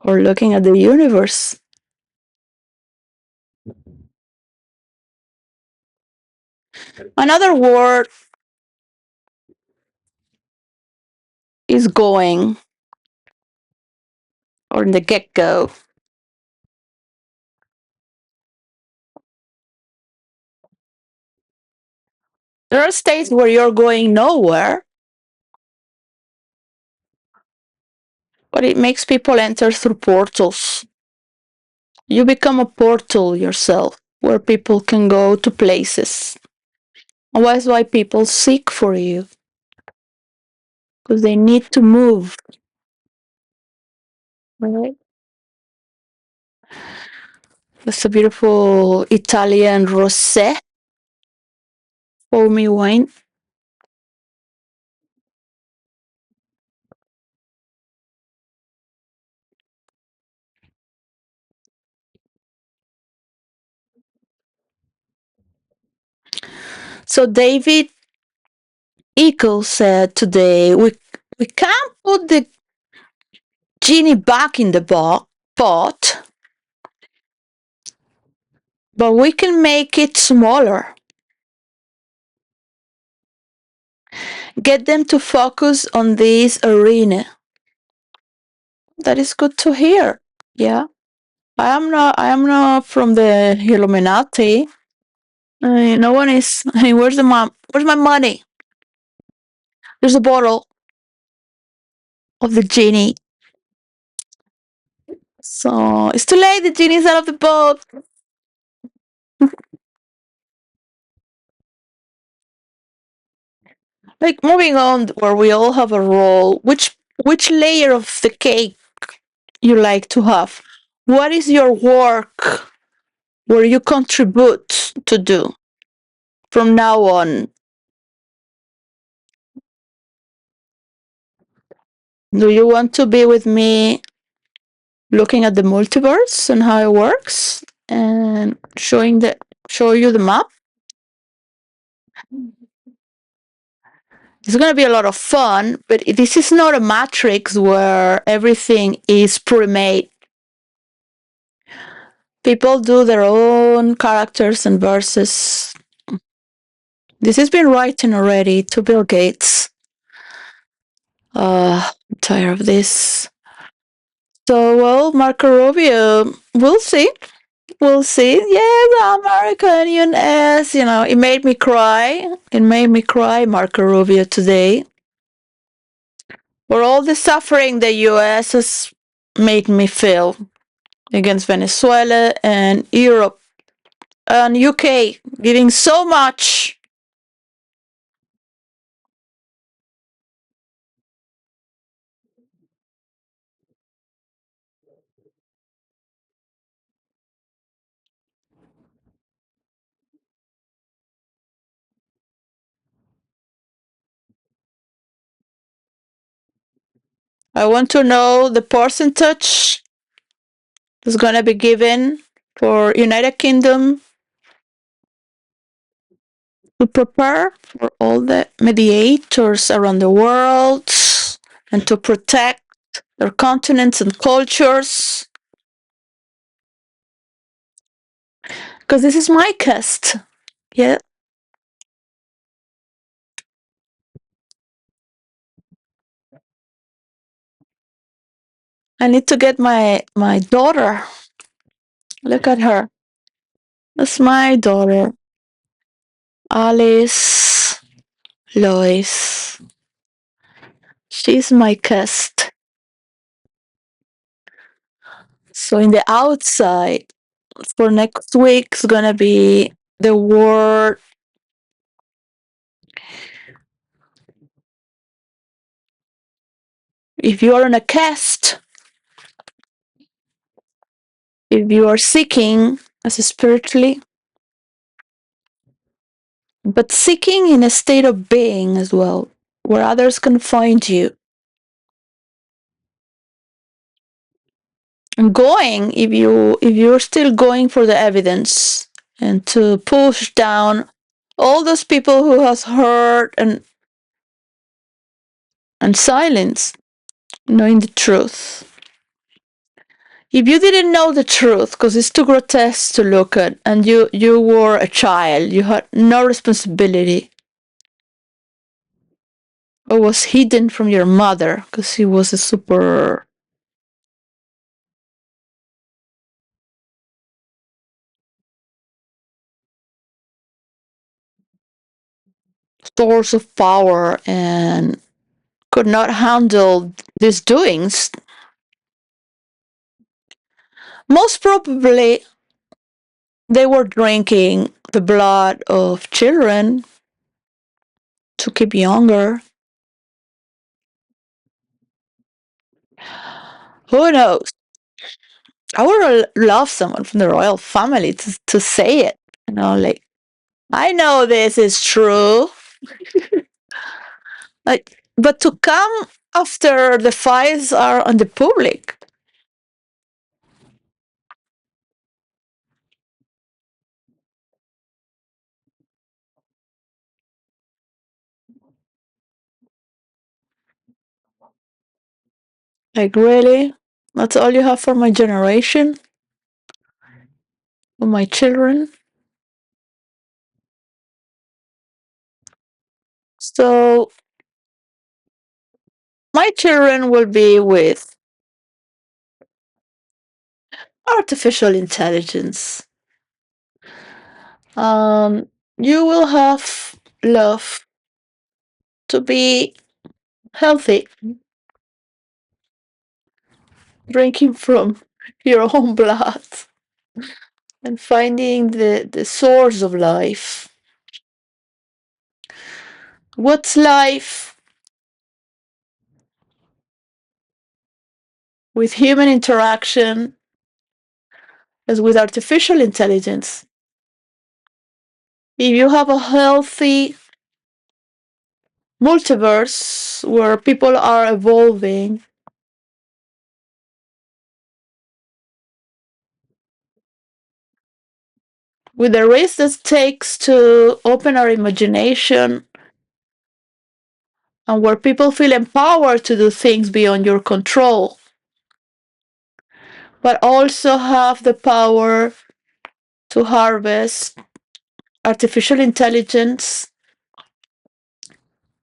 or looking at the universe. Another word is going, or in the get go. There are states where you're going nowhere, but it makes people enter through portals. You become a portal yourself where people can go to places. And that's why people seek for you, because they need to move. Right? That's a beautiful Italian rosé, foamy wine. So David Eagle said today, we can't put the genie back in the pot, but we can make it smaller. Get them to focus on this arena. That is good to hear. Yeah. I am not from the Illuminati. No one is. Hey, where's my money? There's a bottle of the genie. So it's too late. The genie's out of the boat. Like moving on, where we all have a role. Which layer of the cake you like to have? What is your work where you contribute to do from now on? Do you want to be with me looking at the multiverse and how it works and show you the map? It's going to be a lot of fun, but this is not a matrix where everything is pre-made. People do their own characters and verses. This has been written already to Bill Gates. I'm tired of this. So, well, Marco Rubio, we'll see. We'll see. Yeah, the American UNS, it made me cry. It made me cry, Marco Rubio, today. For all the suffering the US has made me feel against Venezuela and Europe and UK giving so much. I want to know the percentage that's going to be given for United Kingdom to prepare for all the mediators around the world and to protect their continents and cultures. Because this is my quest. Yeah. I need to get my daughter. Look at her. That's my daughter. Alice Lois. She's my quest. So in the outside, for next week is gonna be the word. If you are on a quest, if you are seeking as a spiritually, but seeking in a state of being as well, where others can find you. And going, if you're still going for the evidence and to push down all those people who has heard and silenced knowing the truth. If you didn't know the truth, because it's too grotesque to look at, and you were a child, you had no responsibility, or was hidden from your mother, because she was a super source of power and could not handle these doings, most probably they were drinking the blood of children to keep younger. Who knows? I would love someone from the royal family to say it. Like, I know this is true. Like, but to come after the files are on the public. Like, really? That's all you have for my generation? For my children? So, my children will be with artificial intelligence. Um, you will have love to be healthy, drinking from your own blood and finding the source of life. What's life with human interaction as with artificial intelligence? If you have a healthy multiverse where people are evolving with the risk that takes to open our imagination and where people feel empowered to do things beyond your control, but also have the power to harvest artificial intelligence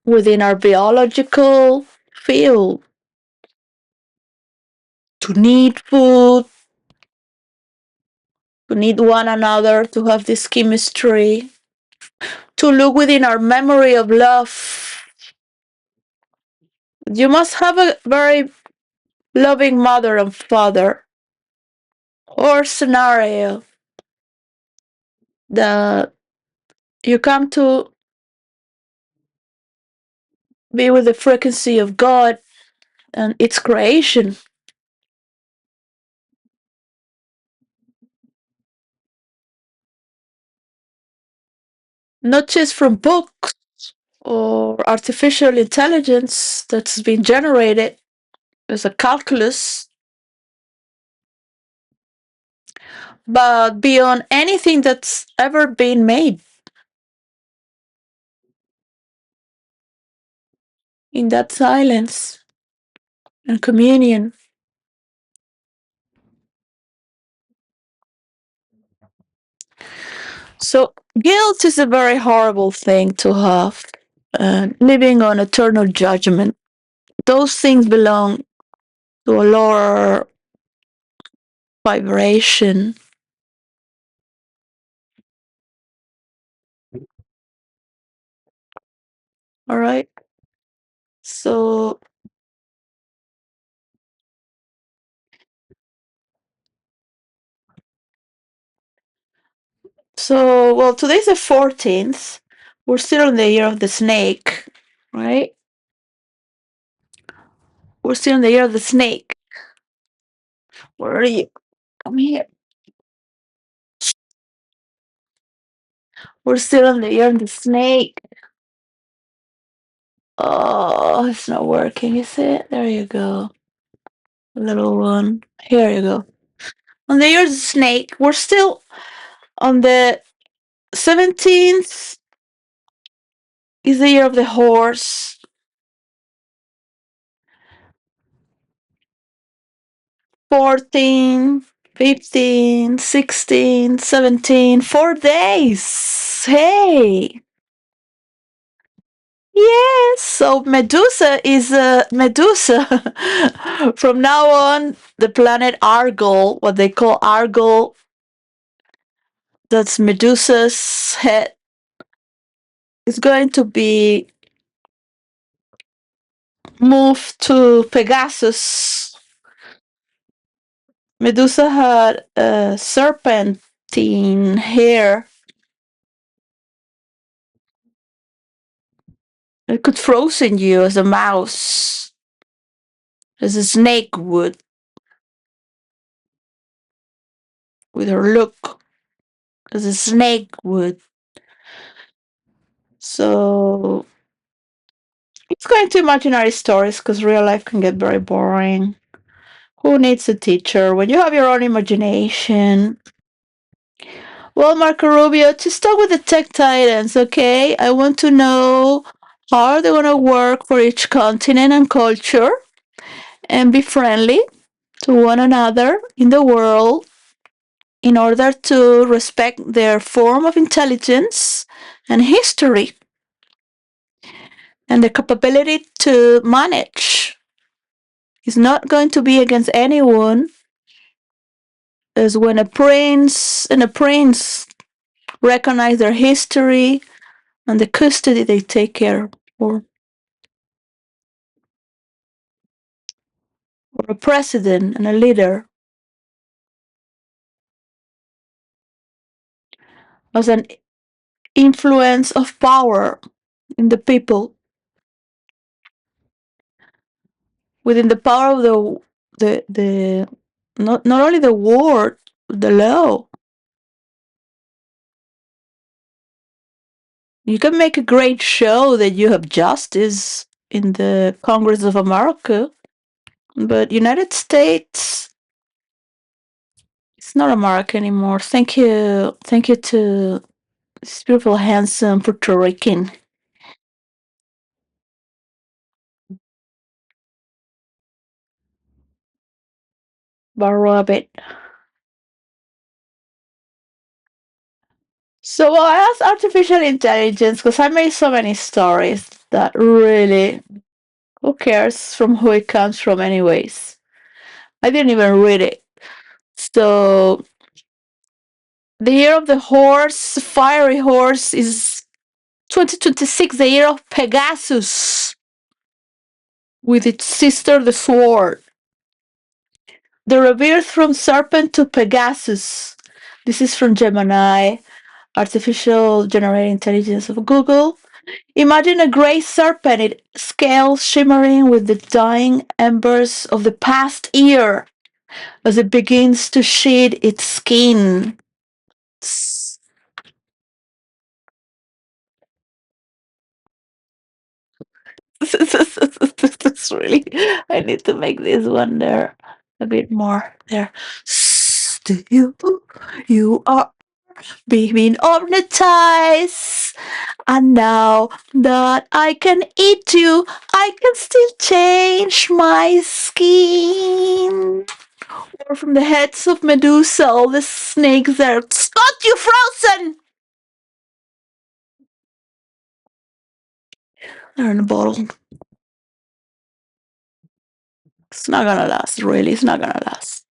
within our biological field, to need food, to need one another, to have this chemistry, to look within our memory of love. You must have a very loving mother and father or scenario that you come to be with the frequency of God and its creation, not just from books or artificial intelligence that's been generated as a calculus, but beyond anything that's ever been made in that silence and communion. So, guilt is a very horrible thing to have, living on eternal judgment. Those things belong to a lower vibration. All right. So, well, today's the 14th. We're still in the year of the snake, right? We're still in the year of the snake. Where are you? Come here. We're still in the year of the snake. Oh, it's not working, is it? There you go. Little one. Here you go. On the year of the snake, we're still on the 17th is the year of the horse. 14, 15, 16, 17, 4 days. Hey. Yes. So Medusa is Medusa. From now on, the planet Argol, what they call Argol, that's Medusa's head, is going to be moved to Pegasus. Medusa had a serpentine hair It could frozen you as a mouse, as a snake would, with her look, as a snake would. So it's going to imaginary stories because real life can get very boring. Who needs a teacher when you have your own imagination? Well, Marco Rubio, to start with the tech titans, okay? I want to know how they're going to work for each continent and culture and be friendly to one another in the world in order to respect their form of intelligence and history and the capability to manage. It's not going to be against anyone, as when a prince recognize their history and the custody they take care for, or a president and a leader as an influence of power in the people, within the power of the not only the word, the law. You can make a great show that you have justice in the Congress of America, but United States, it's not America anymore. Thank you to this beautiful, handsome Puerto Rican. Rabbit. So well, I asked artificial intelligence because I made so many stories that really, who cares from who it comes from, anyways? I didn't even read it. So the year of the horse, fiery horse, is 2026, the year of Pegasus, with its sister, the sword. The rebirth from serpent to Pegasus. This is from Gemini, artificial generated intelligence of Google. Imagine a gray serpent, its scales shimmering with the dying embers of the past year as it begins to shed its skin. That's really. I need to make this one there a bit more there. Do you are being hypnotized, and now that I can eat you, I can still change my skin. Or from the heads of Medusa, all the snakes there. Scott, you frozen! They're in a bottle. It's not gonna last, really. It's not gonna last.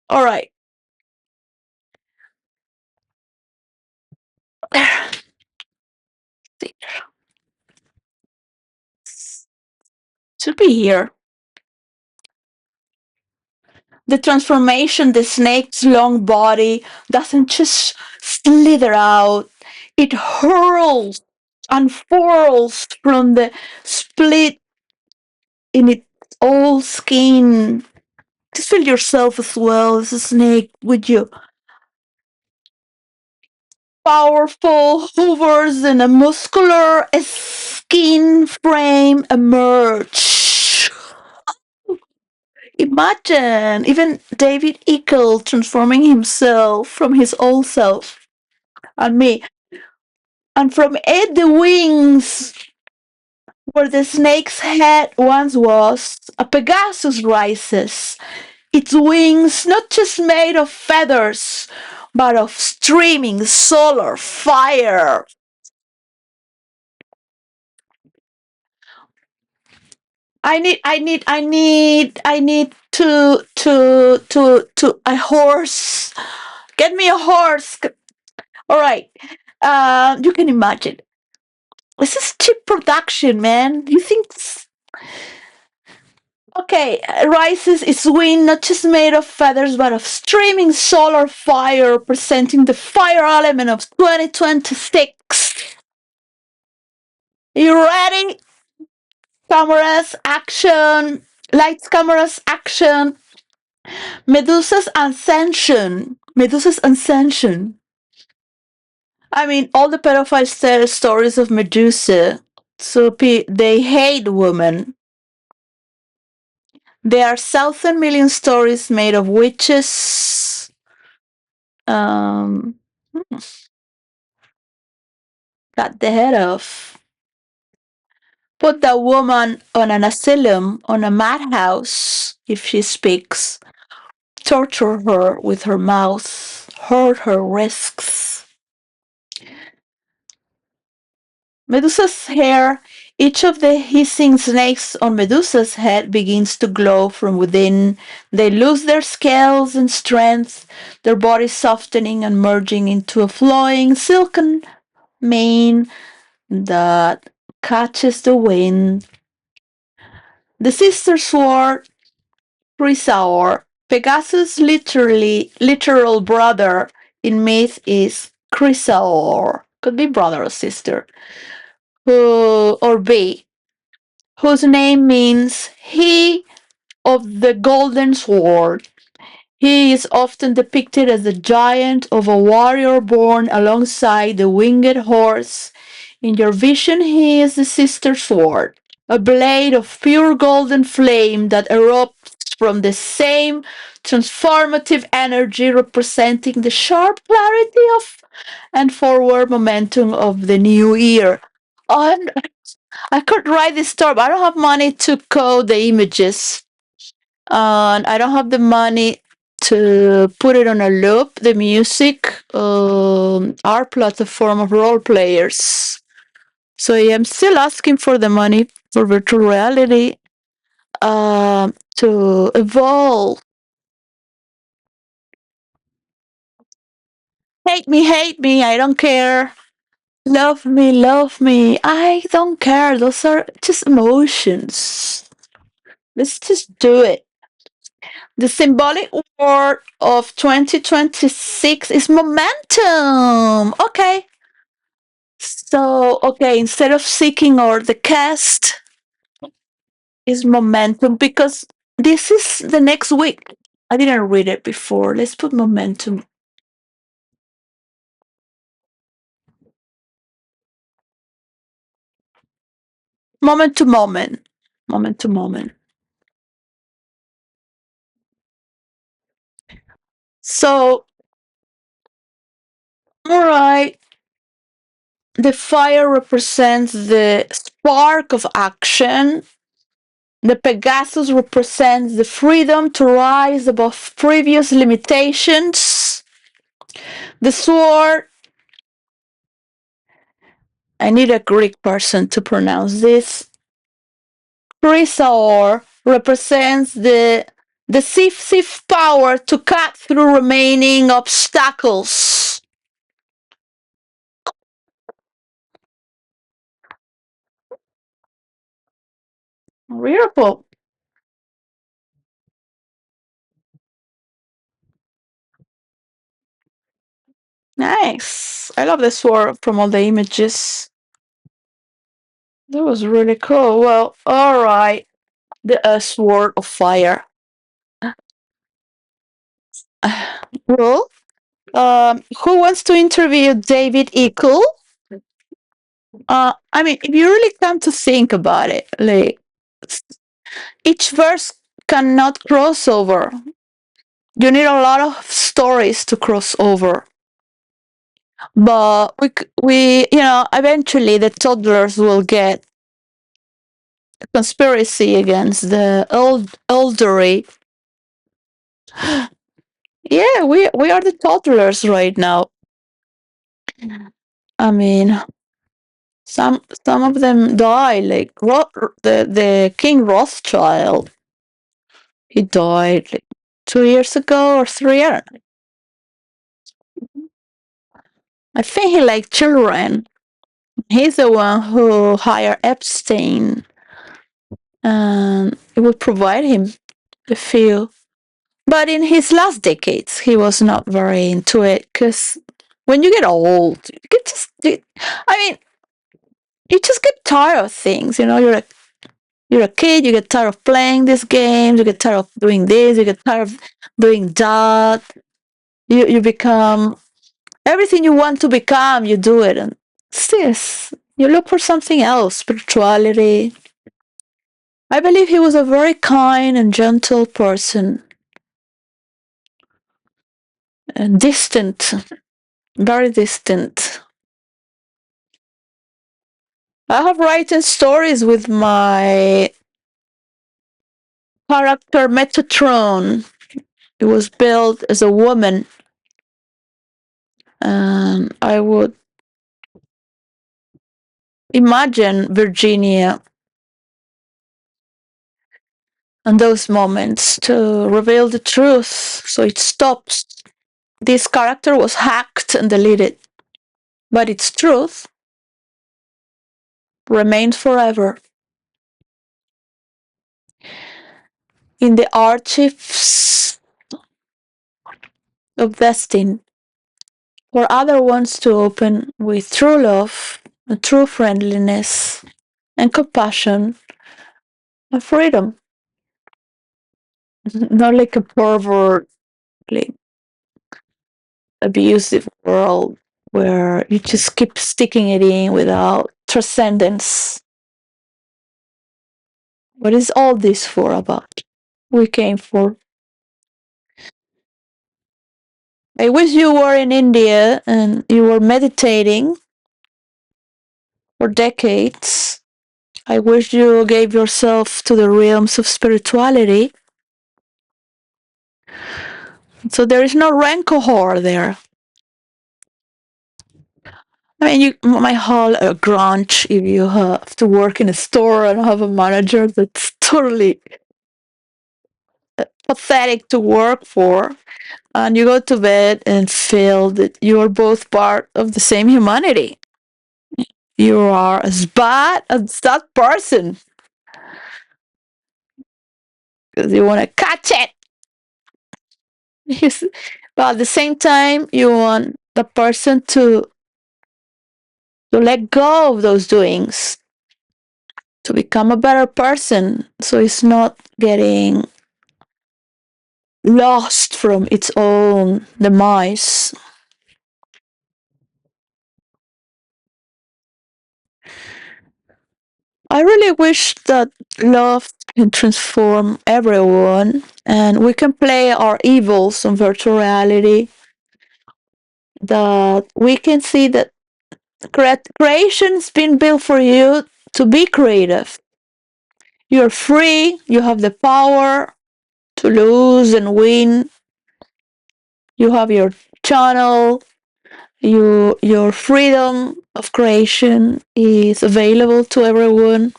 All right. There. Should be here. The transformation, the snake's long body doesn't just slither out, it hurls, unfurls from the split in its old skin. Just feel yourself as well as a snake, would you? Powerful hoovers and a muscular skin frame emerge. Imagine even David Eagle transforming himself from his old self and me. And from it, the wings, where the snake's head once was, a Pegasus rises. Its wings not just made of feathers, but of streaming solar fire. I need to a horse. Get me a horse. All right. You can imagine. This is cheap production, man. You think? Okay, rises its wing not just made of feathers, but of streaming solar fire, representing the fire element of 2026. You ready? Cameras, action. Lights, cameras, action. Medusa's ascension. Medusa's ascension. I mean, all the pedophiles tell stories of Medusa. So they hate women. There are 1,000,000,000 stories made of witches. Um, cut the head off. Put that woman on an asylum, on a madhouse, if she speaks. Torture her with her mouth. Hurt her wrists. Medusa's hair. Each of the hissing snakes on Medusa's head begins to glow from within. They lose their scales and strength, their bodies softening and merging into a flowing silken mane that catches the wind. The sister sword, Chrysaor. Pegasus' literal brother in myth is Chrysaor. Could be brother or sister. Or B, whose name means he of the golden sword. He is often depicted as the giant of a warrior born alongside the winged horse. In your vision, he is the sister sword, a blade of pure golden flame that erupts from the same transformative energy, representing the sharp clarity of and forward momentum of the new year. And I could write this story, but I don't have money to code the images. And I don't have the money to put it on a loop, the music, our platform of role players. So I am still asking for the money for virtual reality to evolve. Hate me, I don't care. Love me, I don't care. Those are just emotions. Let's just do it. The symbolic word of 2026 is momentum. Okay. So, okay, instead of seeking or the cast is momentum because this is the next week. I didn't read it before. Let's put momentum. Moment to moment. Moment to moment. So, all right. The fire represents the spark of action. The Pegasus represents the freedom to rise above previous limitations. The sword, I need a Greek person to pronounce this. Chrysaor represents the decisive power to cut through remaining obstacles. Beautiful. Nice. I love the sword from all the images. That was really cool. Well, all right. The sword of fire. Well, who wants to interview David Eagle? I mean, if you really come to think about it, like each verse cannot cross over. You need a lot of stories to cross over. But eventually the toddlers will get a conspiracy against the elderly. Yeah, we are the toddlers right now. I mean, some of them die, like the King Rothschild. He died like 2 years ago or 3 years. I think he liked children. He's the one who hired Epstein, and it would provide him a few. But in his last decades, he was not very into it because when you get old, you get just. I mean, You just get tired of things. You're a kid. You get tired of playing these games. You get tired of doing this. You get tired of doing that. You become everything you want to become. You do it, and this you look for something else. Spirituality. I believe he was a very kind and gentle person, and distant, very distant. I have written stories with my character Metatron. It was built as a woman, and I would imagine Virginia and those moments to reveal the truth so it stops. This character was hacked and deleted, but its truth remains forever in the archives of Destin for other ones to open with true love, and true friendliness, and compassion and freedom. Not like a pervert, like abusive world where you just keep sticking it in without transcendence. What is all this for about? We came for. I wish you were in India and you were meditating for decades. I wish you gave yourself to the realms of spirituality. So there is no rancor there. I mean, you might call a grunge if you have to work in a store and have a manager that's totally pathetic to work for, and you go to bed and feel that you are both part of the same humanity. You are as bad as that person because you want to catch it. But at the same time, you want the person to let go of those doings, to become a better person, so it's not getting lost from its own demise. I really wish that love can transform everyone and we can play our evils on virtual reality. That we can see that creation's been built for you to be creative. You're free, you have the power to lose and win. You have your channel, your freedom of creation is available to everyone.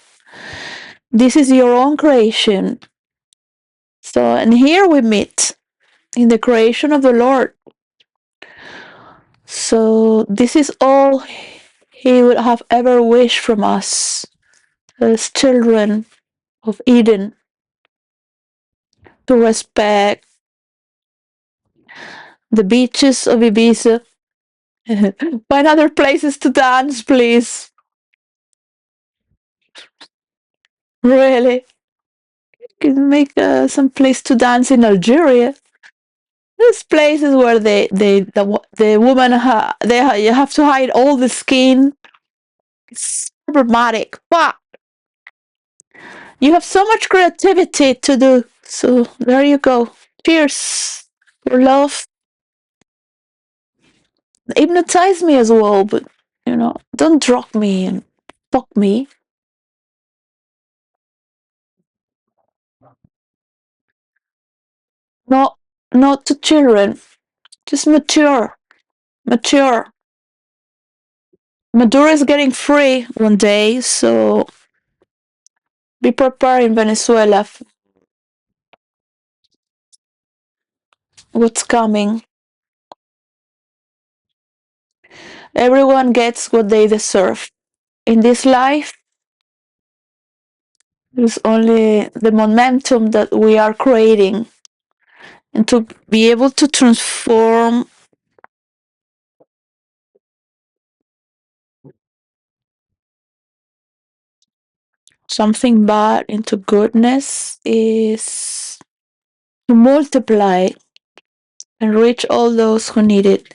This is your own creation. So, and here we meet in the creation of the Lord. So, this is all He would have ever wished from us as children of Eden, to respect the beaches of Ibiza. Find other places to dance, please. Really. You can make some place to dance in Algeria. There's places where the woman you have to hide all the skin. It's problematic, but you have so much creativity to do. So there you go. Cheers for love. Hypnotize me as well, but don't drug me and fuck me. Not not to children. Just mature. Mature. Maduro is getting free one day, so be prepared in Venezuela for what's coming. Everyone gets what they deserve. In this life, there's only the momentum that we are creating, and to be able to transform something bad into goodness is to multiply and reach all those who need it.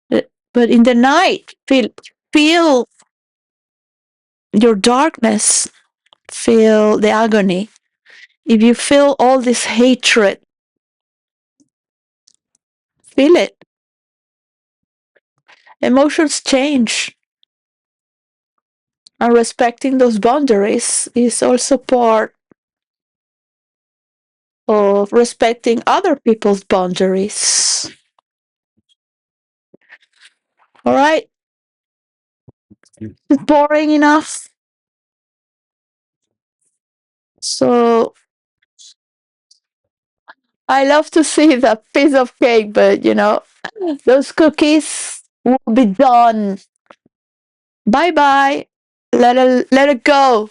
But in the night, feel your darkness, feel the agony. If you feel all this hatred, feel it. Emotions change. And respecting those boundaries is also part of respecting other people's boundaries. All right? It's boring enough. So I love to see that piece of cake, but those cookies will be done. Bye bye. Let it go.